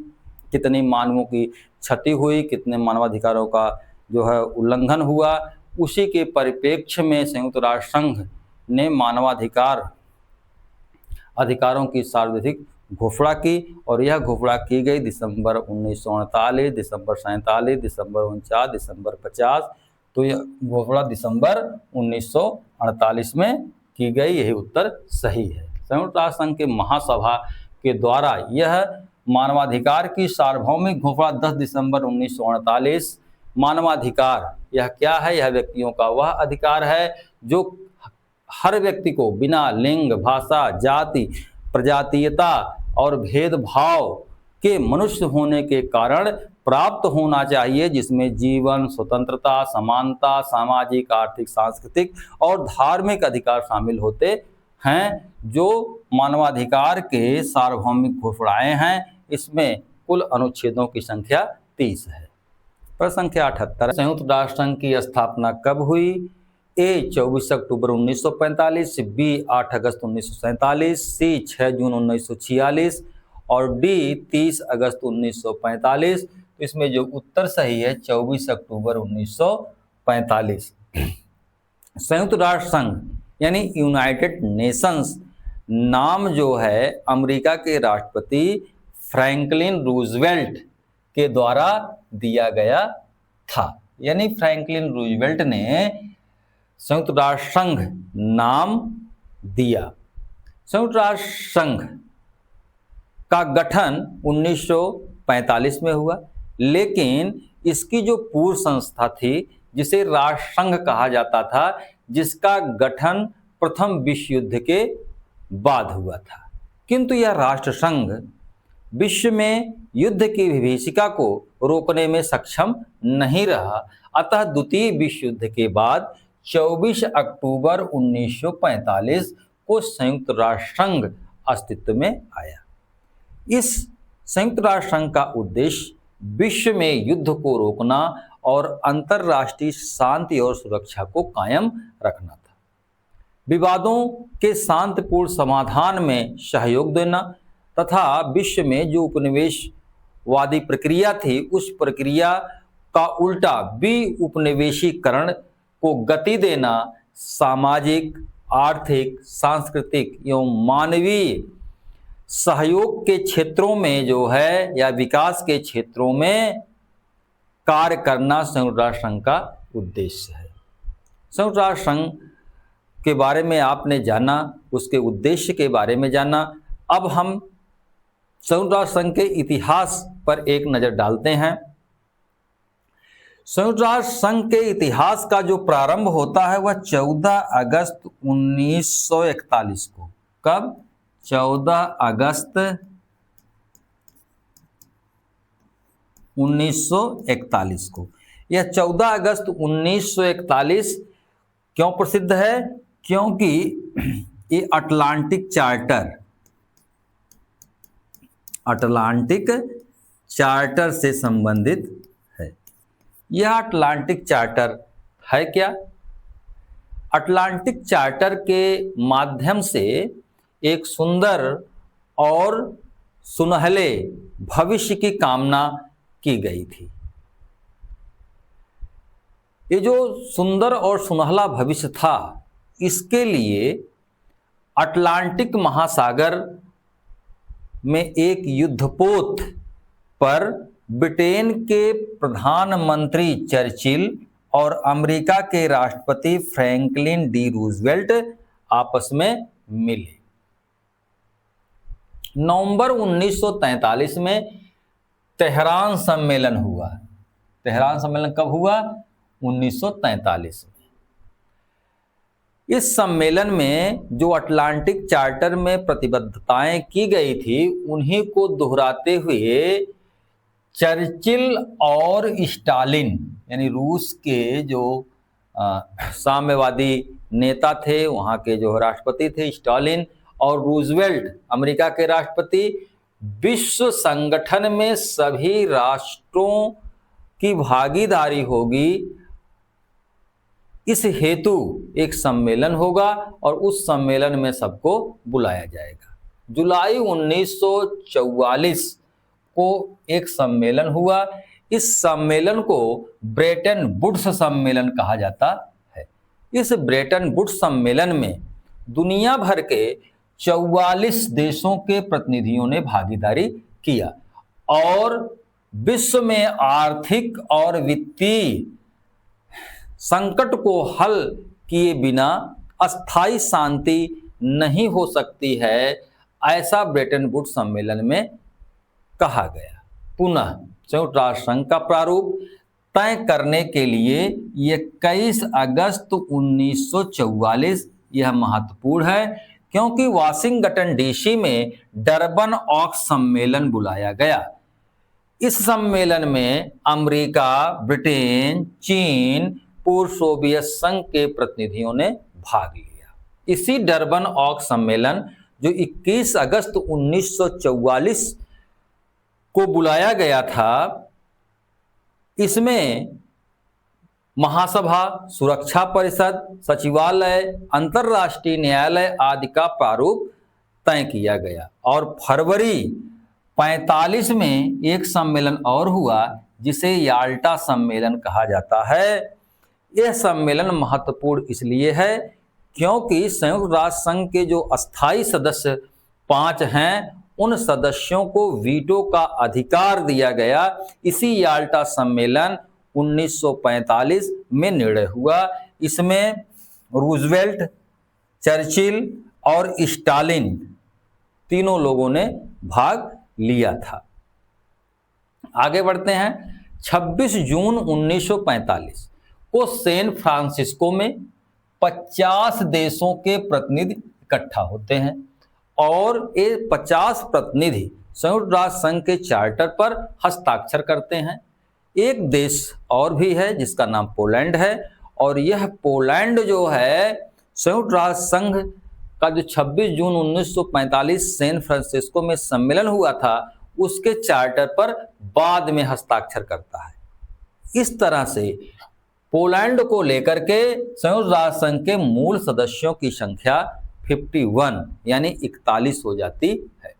कितनी मानवों की क्षति हुई, कितने मानवाधिकारों का जो है उल्लंघन हुआ, उसी के परिप्रेक्ष्य में संयुक्त राष्ट्र संघ ने अधिकारों की सार्वदेशिक घोषणा की और यह घोषणा की गई दिसंबर 1939, दिसंबर 47, दिसंबर 49, दिसंबर 50। तो यह घोषणा दिसंबर 1948 में की गई। यही उत्तर सही है। संयुक्त राष्ट्र संघ के महासभा के द्वारा यह मानवाधिकार की सार्वभौमिक घोषणा 10 दिसंबर 1948। मानवाधिकार यह क्या है? यह व्यक्तियों का वह अधिकार है जो हर व्यक्ति को बिना लिंग, भाषा, जाति, प्रजातीयता और भेदभाव के मनुष्य होने के कारण प्राप्त होना चाहिए, जिसमें जीवन, स्वतंत्रता, समानता, सामाजिक, आर्थिक, सांस्कृतिक और धार्मिक अधिकार शामिल होते हैं। जो मानवाधिकार के सार्वभौमिक घोषणाएं हैं, इसमें कुल अनुच्छेदों की संख्या 30 है। प्रश्न संख्या 78, संयुक्त राष्ट्र संघ की स्थापना कब हुई? ए 24 अक्टूबर 1945, बी 8 अगस्त 1947, सी 6 जून 1946 और डी 30 अगस्त 1945। तो इसमें जो उत्तर सही है 24 अक्टूबर 1945। संयुक्त राष्ट्र संघ यानी यूनाइटेड नेशंस नाम जो है अमेरिका के राष्ट्रपति फ्रैंकलिन रूजवेल्ट के द्वारा दिया गया था। यानी फ्रैंकलिन रूजवेल्ट ने संयुक्त राष्ट्र संघ नाम दिया। संयुक्त राष्ट्र संघ का गठन 1945 में हुआ, लेकिन इसकी जो पूर्व संस्था थी जिसे राष्ट्र संघ कहा जाता था, जिसका गठन प्रथम विश्व युद्ध के बाद हुआ था, किंतु यह राष्ट्र संघ विश्व में युद्ध की विभीषिका को रोकने में सक्षम नहीं रहा। अतः द्वितीय विश्व युद्ध के बाद 24 अक्टूबर 1945 को संयुक्त राष्ट्र संघ अस्तित्व में आया। इस संयुक्त राष्ट्र संघ का उद्देश्य विश्व में युद्ध को रोकना और अंतर्राष्ट्रीय शांति और सुरक्षा को कायम रखना था। विवादों के शांतिपूर्ण समाधान में सहयोग देना तथा विश्व में जो उपनिवेशवादी प्रक्रिया थी उस प्रक्रिया का उल्टा उपनिवेशीकरण को गति देना, सामाजिक, आर्थिक, सांस्कृतिक एवं मानवीय सहयोग के क्षेत्रों में जो है या विकास के क्षेत्रों में कार्य करना संयुक्त राष्ट्र संघ का उद्देश्य है। संयुक्त राष्ट्र संघ के बारे में आपने जाना, उसके उद्देश्य के बारे में जाना। अब हम संयुक्त राष्ट्र संघ के इतिहास पर एक नजर डालते हैं। संयुक्त राष्ट्र संघ के इतिहास का जो प्रारंभ होता है वह 14 अगस्त 1941 को। कब? 14 अगस्त 1941 को। यह 14 अगस्त 1941 क्यों प्रसिद्ध है? क्योंकि ये अटलांटिक चार्टर से संबंधित है। यह अटलांटिक चार्टर है क्या? अटलांटिक चार्टर के माध्यम से एक सुंदर और सुनहले भविष्य की कामना की गई थी। ये जो सुंदर और सुनहला भविष्य था, इसके लिए अटलांटिक महासागर में एक युद्धपोत पर ब्रिटेन के प्रधानमंत्री चर्चिल और अमेरिका के राष्ट्रपति फ्रैंकलिन डी रूजवेल्ट आपस में मिले। नवंबर 1943 में तेहरान सम्मेलन हुआ। तेहरान सम्मेलन कब हुआ? 1943 में। इस सम्मेलन में जो अटलांटिक चार्टर में प्रतिबद्धताएं की गई थी, उन्हीं को दोहराते हुए चर्चिल और स्टालिन यानी रूस के जो साम्यवादी नेता थे, वहाँ के जो राष्ट्रपति थे स्टालिन, और रूजवेल्ट अमेरिका के राष्ट्रपति, विश्व संगठन में सभी राष्ट्रों की भागीदारी होगी, इस हेतु एक सम्मेलन होगा और उस सम्मेलन में सबको बुलाया जाएगा। जुलाई 1944 को एक सम्मेलन हुआ। इस सम्मेलन को ब्रेटन वुड्स सम्मेलन कहा जाता है। इस ब्रेटन वुड्स सम्मेलन में दुनिया भर के 44 देशों के प्रतिनिधियों ने भागीदारी किया और विश्व में आर्थिक और वित्तीय संकट को हल किए बिना अस्थायी शांति नहीं हो सकती है, ऐसा ब्रेटन वुड्स सम्मेलन में कहा गया। पुनः संयुक्त राष्ट्र संघ का प्रारूप तय करने के लिए 21 अगस्त 1944 यह महत्वपूर्ण है, क्योंकि वाशिंगटन डीसी में डरबन ऑक्स सम्मेलन बुलाया गया। इस सम्मेलन में अमेरिका, ब्रिटेन, चीन, पूर्व सोवियत संघ के प्रतिनिधियों ने भाग लिया। इसी डरबन ऑक्स सम्मेलन जो 21 अगस्त 1944 को बुलाया गया था, इसमें महासभा, सुरक्षा परिषद, सचिवालय, अंतर्राष्ट्रीय न्यायालय आदि का प्रारूप तय किया गया। और फरवरी 45 में एक सम्मेलन और हुआ जिसे याल्टा सम्मेलन कहा जाता है। यह सम्मेलन महत्वपूर्ण इसलिए है क्योंकि संयुक्त राष्ट्र संघ के जो अस्थायी सदस्य 5 हैं, उन सदस्यों को वीटो का अधिकार दिया गया। इसी याल्टा सम्मेलन 1945 में निर्णय हुआ। इसमें रूजवेल्ट, चर्चिल और स्टालिन तीनों लोगों ने भाग लिया था। आगे बढ़ते हैं। 26 जून 1945 को सैन फ्रांसिस्को में 50 देशों के प्रतिनिधि इकट्ठा होते हैं और ये 50 प्रतिनिधि संयुक्त राष्ट्र संघ के चार्टर पर हस्ताक्षर करते हैं। एक देश और भी है जिसका नाम पोलैंड है, और यह पोलैंड जो है संयुक्त राष्ट्र संघ का जो 26 जून 1945 सैन फ्रांसिस्को में सम्मेलन हुआ था, उसके चार्टर पर बाद में हस्ताक्षर करता है। इस तरह से पोलैंड को लेकर के संयुक्त राष्ट्र संघ के मूल सदस्यों की संख्या 51 यानी 41 हो जाती है।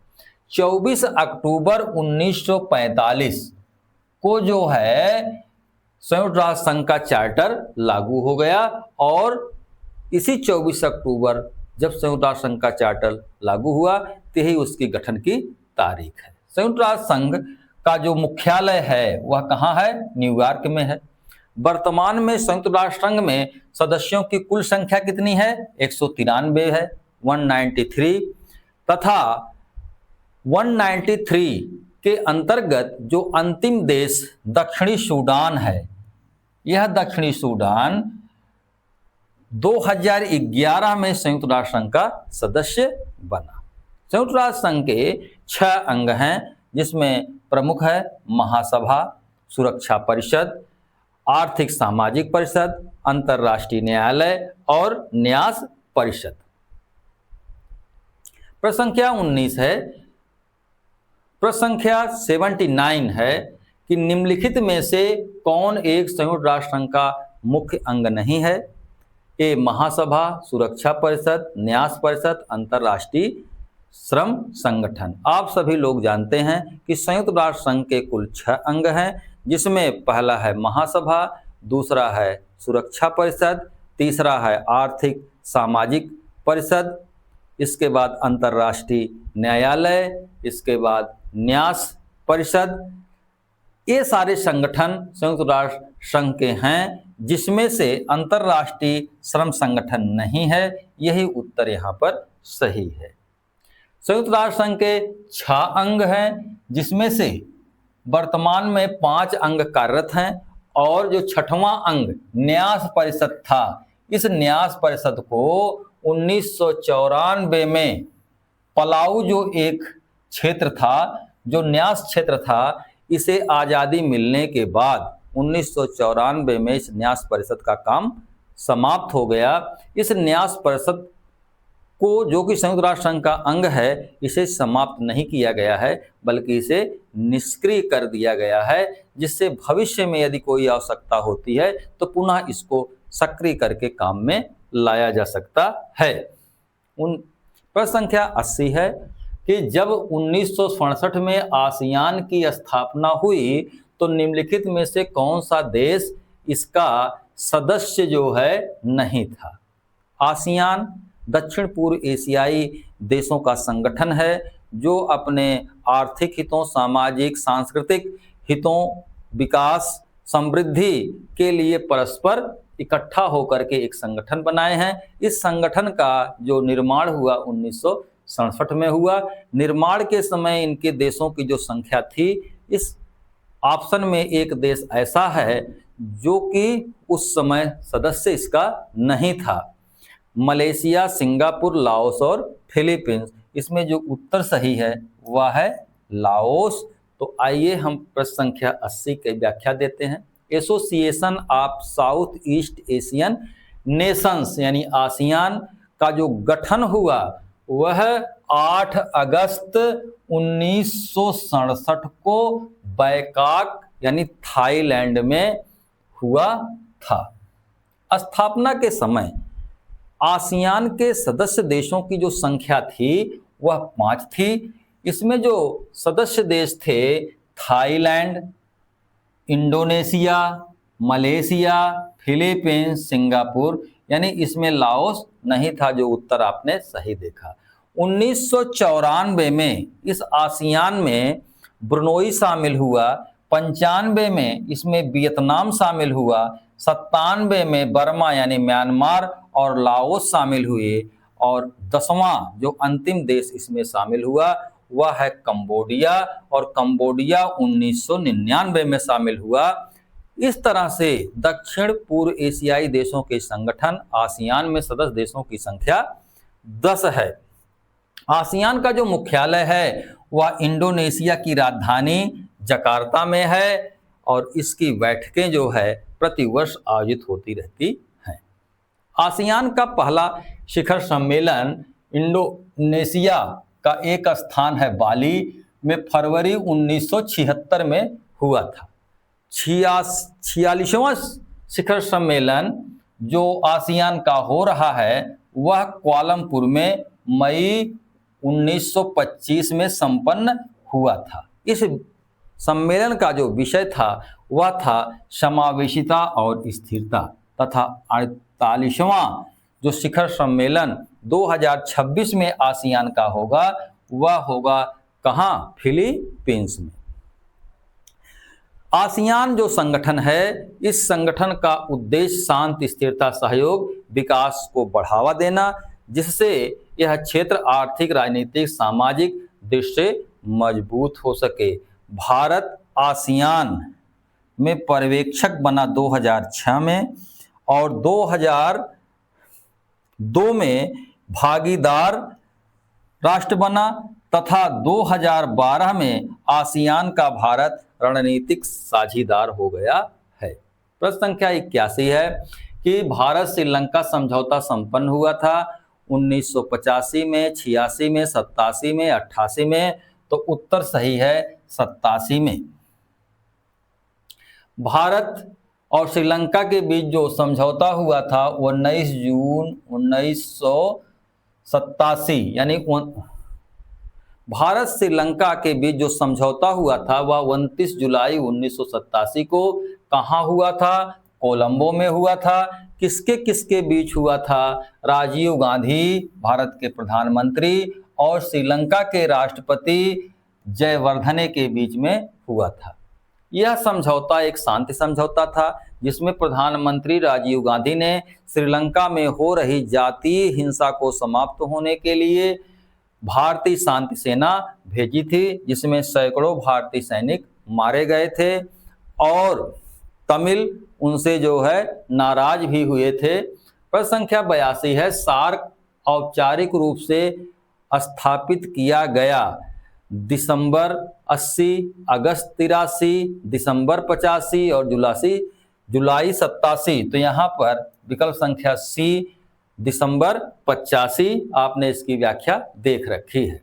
24 अक्टूबर 1945 को जो है संयुक्त राष्ट्र संघ का चार्टर लागू हो गया, और इसी 24 अक्टूबर जब संयुक्त राष्ट्र संघ का चार्टर लागू हुआ, यही उसकी गठन की तारीख है। संयुक्त राष्ट्र संघ का जो मुख्यालय है वह कहाँ है? न्यूयॉर्क में है। वर्तमान में संयुक्त राष्ट्र संघ में सदस्यों की कुल संख्या कितनी है? 193 है, 193, तथा 193 के अंतर्गत जो अंतिम देश दक्षिणी सूडान है, यह दक्षिणी सूडान 2011 में संयुक्त राष्ट्र संघ का सदस्य बना। संयुक्त राष्ट्र संघ के 6 अंग हैं, जिसमें प्रमुख है महासभा, सुरक्षा परिषद, आर्थिक सामाजिक परिषद, अंतर्राष्ट्रीय न्यायालय और न्यास परिषद। प्रसंख्या 19 है। प्रसंख्या 79 है कि निम्नलिखित में से कौन एक संयुक्त राष्ट्र संघ का मुख्य अंग नहीं है? ए महासभा, सुरक्षा परिषद, न्यास परिषद, अंतर्राष्ट्रीय श्रम संगठन। आप सभी लोग जानते हैं कि संयुक्त राष्ट्र संघ के कुल 6 अंग हैं, जिसमें पहला है महासभा, दूसरा है सुरक्षा परिषद, तीसरा है आर्थिक सामाजिक परिषद, इसके बाद अंतर्राष्ट्रीय न्यायालय, इसके बाद न्यास परिषद। ये सारे संगठन संयुक्त राष्ट्र संघ के हैं, जिसमें से अंतर्राष्ट्रीय श्रम संगठन नहीं है। यही उत्तर यहाँ पर सही है। संयुक्त राष्ट्र संघ के 6 अंग हैं, जिसमें से वर्तमान में 5 अंग कार्यरत हैं और जो 6वां अंग न्यास परिषद था, इस न्यास परिषद को 1994 में पलाऊ जो एक क्षेत्र था, जो न्यास क्षेत्र था, इसे आज़ादी मिलने के बाद 1994 में इस न्यास परिषद का काम समाप्त हो गया। इस न्यास परिषद को, जो कि संयुक्त राष्ट्र संघ का अंग है, इसे समाप्त नहीं किया गया है, बल्कि इसे निष्क्रिय कर दिया गया है, जिससे भविष्य में यदि कोई आवश्यकता होती है तो पुनः इसको सक्रिय करके काम में लाया जा सकता है। प्रश्न संख्या 80 है कि जब 1967 में आसियान की स्थापना हुई तो निम्नलिखित में से कौन सा देश इसका सदस्य जो है नहीं था? आसियान दक्षिण पूर्व एशियाई देशों का संगठन है, जो अपने आर्थिक हितों, सामाजिक, सांस्कृतिक हितों, विकास, समृद्धि के लिए परस्पर इकट्ठा होकर के एक संगठन बनाए हैं। इस संगठन का जो निर्माण हुआ 1967 में हुआ। निर्माण के समय इनके देशों की जो संख्या थी, इस ऑप्शन में एक देश ऐसा है जो कि उस समय सदस्य इसका नहीं था। मलेशिया, सिंगापुर, लाओस और फिलीपींस। इसमें जो उत्तर सही है वह है लाओस। तो आइए हम प्रश्न संख्या 80 की व्याख्या देते हैं। Association of south east Asian Nations यानी आसियान का जो गठन हुआ वह 8 अगस्त 1967 को बैंकॉक यानी थाईलैंड में हुआ था। स्थापना के समय आसियान के सदस्य देशों की जो संख्या थी वह 5 थी। इसमें जो सदस्य देश थे Thailand, Indonesia, Malaysia, Philippines, Singapore, यानी इसमें लाओस नहीं था, जो उत्तर आपने सही देखा। 1994 में इस आसियान में ब्रुनोई शामिल हुआ, 95 में इसमें वियतनाम शामिल हुआ, 97 में बर्मा यानी म्यांमार और लाओस शामिल हुए, और 10वां जो अंतिम देश इसमें शामिल हुआ वह है कंबोडिया, और कंबोडिया 1999 में शामिल हुआ। इस तरह से दक्षिण पूर्व एशियाई देशों के संगठन आसियान में सदस्य देशों की संख्या 10 है। आसियान का जो मुख्यालय है वह इंडोनेशिया की राजधानी जकार्ता में है, और इसकी बैठकें जो है प्रतिवर्ष आयोजित होती रहती हैं। आसियान का पहला शिखर सम्मेलन इंडोनेशिया का एक स्थान है बाली में फरवरी 1976 में हुआ था। 46वां शिखर सम्मेलन जो आसियान का हो रहा है वह कुआलालंपुर में मई 1925 में संपन्न हुआ था। इस सम्मेलन का जो विषय था वह था समावेशिता और स्थिरता, तथा 48वां जो शिखर सम्मेलन 2026 में आसियान का होगा वह होगा कहाँ? फिलीपींस में। आसियान जो संगठन है, इस संगठन का उद्देश्य शांति, स्थिरता, सहयोग, विकास को बढ़ावा देना, जिससे यह क्षेत्र आर्थिक, राजनीतिक, सामाजिक दृष्टि से मजबूत हो सके। भारत आसियान में पर्यवेक्षक बना 2006 में, और 2002 में भागीदार राष्ट्र बना, तथा 2012 में आसियान का भारत रणनीतिक साझीदार हो गया है। प्रश्न संख्या 81 है कि भारत श्रीलंका समझौता संपन्न हुआ था 1985 में, 86 में, 87 में, 88 में। तो उत्तर सही है 87 में। भारत और श्रीलंका के बीच जो समझौता हुआ था 19 जून 1987 यानी भारत श्रीलंका के बीच जो समझौता हुआ था वह 29 जुलाई 1987 को कहाँ हुआ था? कोलंबो में हुआ था। किसके किसके बीच हुआ था? राजीव गांधी भारत के प्रधानमंत्री और श्रीलंका के राष्ट्रपति जयवर्धने के बीच में हुआ था। यह समझौता एक शांति समझौता था जिसमें प्रधानमंत्री राजीव गांधी ने श्रीलंका में हो रही जातीय हिंसा को समाप्त होने के लिए भारतीय शांति सेना भेजी थी, जिसमें सैकड़ों भारतीय सैनिक मारे गए थे और तमिल उनसे जो है नाराज भी हुए थे। प्रश्न संख्या 82 है, सार्क औपचारिक रूप से स्थापित किया गया दिसंबर 80, अगस्त 83, दिसंबर 85 और जुलाई 87। तो यहाँ पर विकल्प संख्या सी दिसंबर 85 आपने इसकी व्याख्या देख रखी है।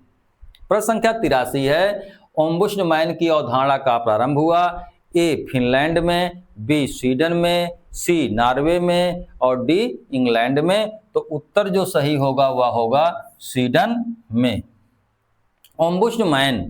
प्रश्न संख्या 83 है, ओम्बुड्समैन की अवधारणा का प्रारंभ हुआ? ए फिनलैंड में, बी स्वीडन में, सी नॉर्वे में और डी इंग्लैंड में। तो उत्तर जो सही होगा वह होगा स्वीडन में। ओम्बुड्समैन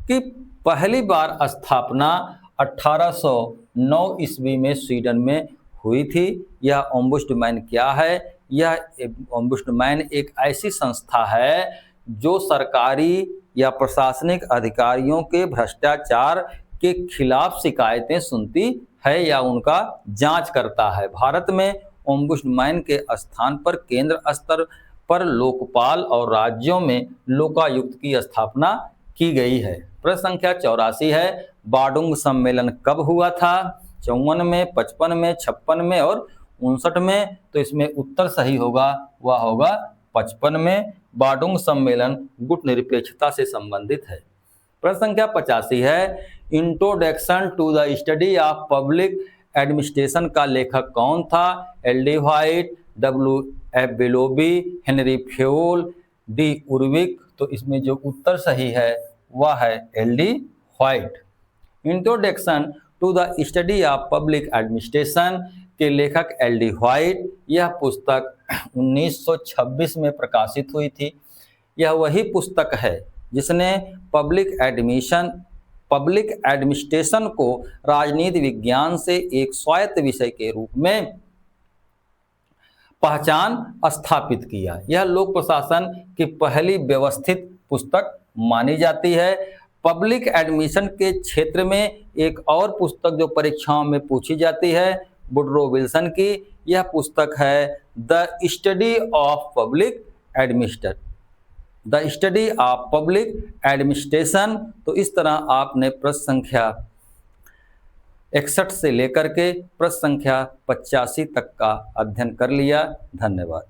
की पहली बार स्थापना 1809 ईस्वी में स्वीडन में हुई थी। यह ओम्बुड्समैन क्या है? यह ओम्बुड्समैन एक ऐसी संस्था है जो सरकारी या प्रशासनिक अधिकारियों के भ्रष्टाचार के खिलाफ शिकायतें सुनती है या उनका जांच करता है। भारत में ओम्बुड्समैन के स्थान पर केंद्र स्तर पर लोकपाल और राज्यों में लोकायुक्त की स्थापना की गई है। प्रश्न संख्या 84 है, बार्डुंग सम्मेलन कब हुआ था? 54 में, 55 में, 56 में और 59 में। तो इसमें उत्तर सही होगा वह होगा 55 में। बार्डुंग सम्मेलन गुट निरपेक्षता से संबंधित है। प्रश्न संख्या 85 है, introduction to the study of public administration का लेखक कौन था? L D. White, W.F. Willoughby, Henri Fayol, D Urwick. तो इसमें जो उत्तर सही है वह है L D. White. Introduction to the study of public administration के लेखक एल.डी. व्हाइट। यह पुस्तक 1926 में प्रकाशित हुई थी। यह वही पुस्तक है जिसने पब्लिक एडमिनिस्ट्रेशन को राजनीति विज्ञान से एक स्वायत्त विषय के रूप में पहचान स्थापित किया। यह लोक प्रशासन की पहली व्यवस्थित पुस्तक मानी जाती है। पब्लिक एडमिशन के क्षेत्र में एक और पुस्तक जो परीक्षाओं में पूछी जाती है वुडरो विल्सन की, यह पुस्तक है the study of public administration. तो इस तरह आपने प्रश्न संख्या 61 से लेकर के प्रश्न संख्या 85 तक का अध्ययन कर लिया। धन्यवाद।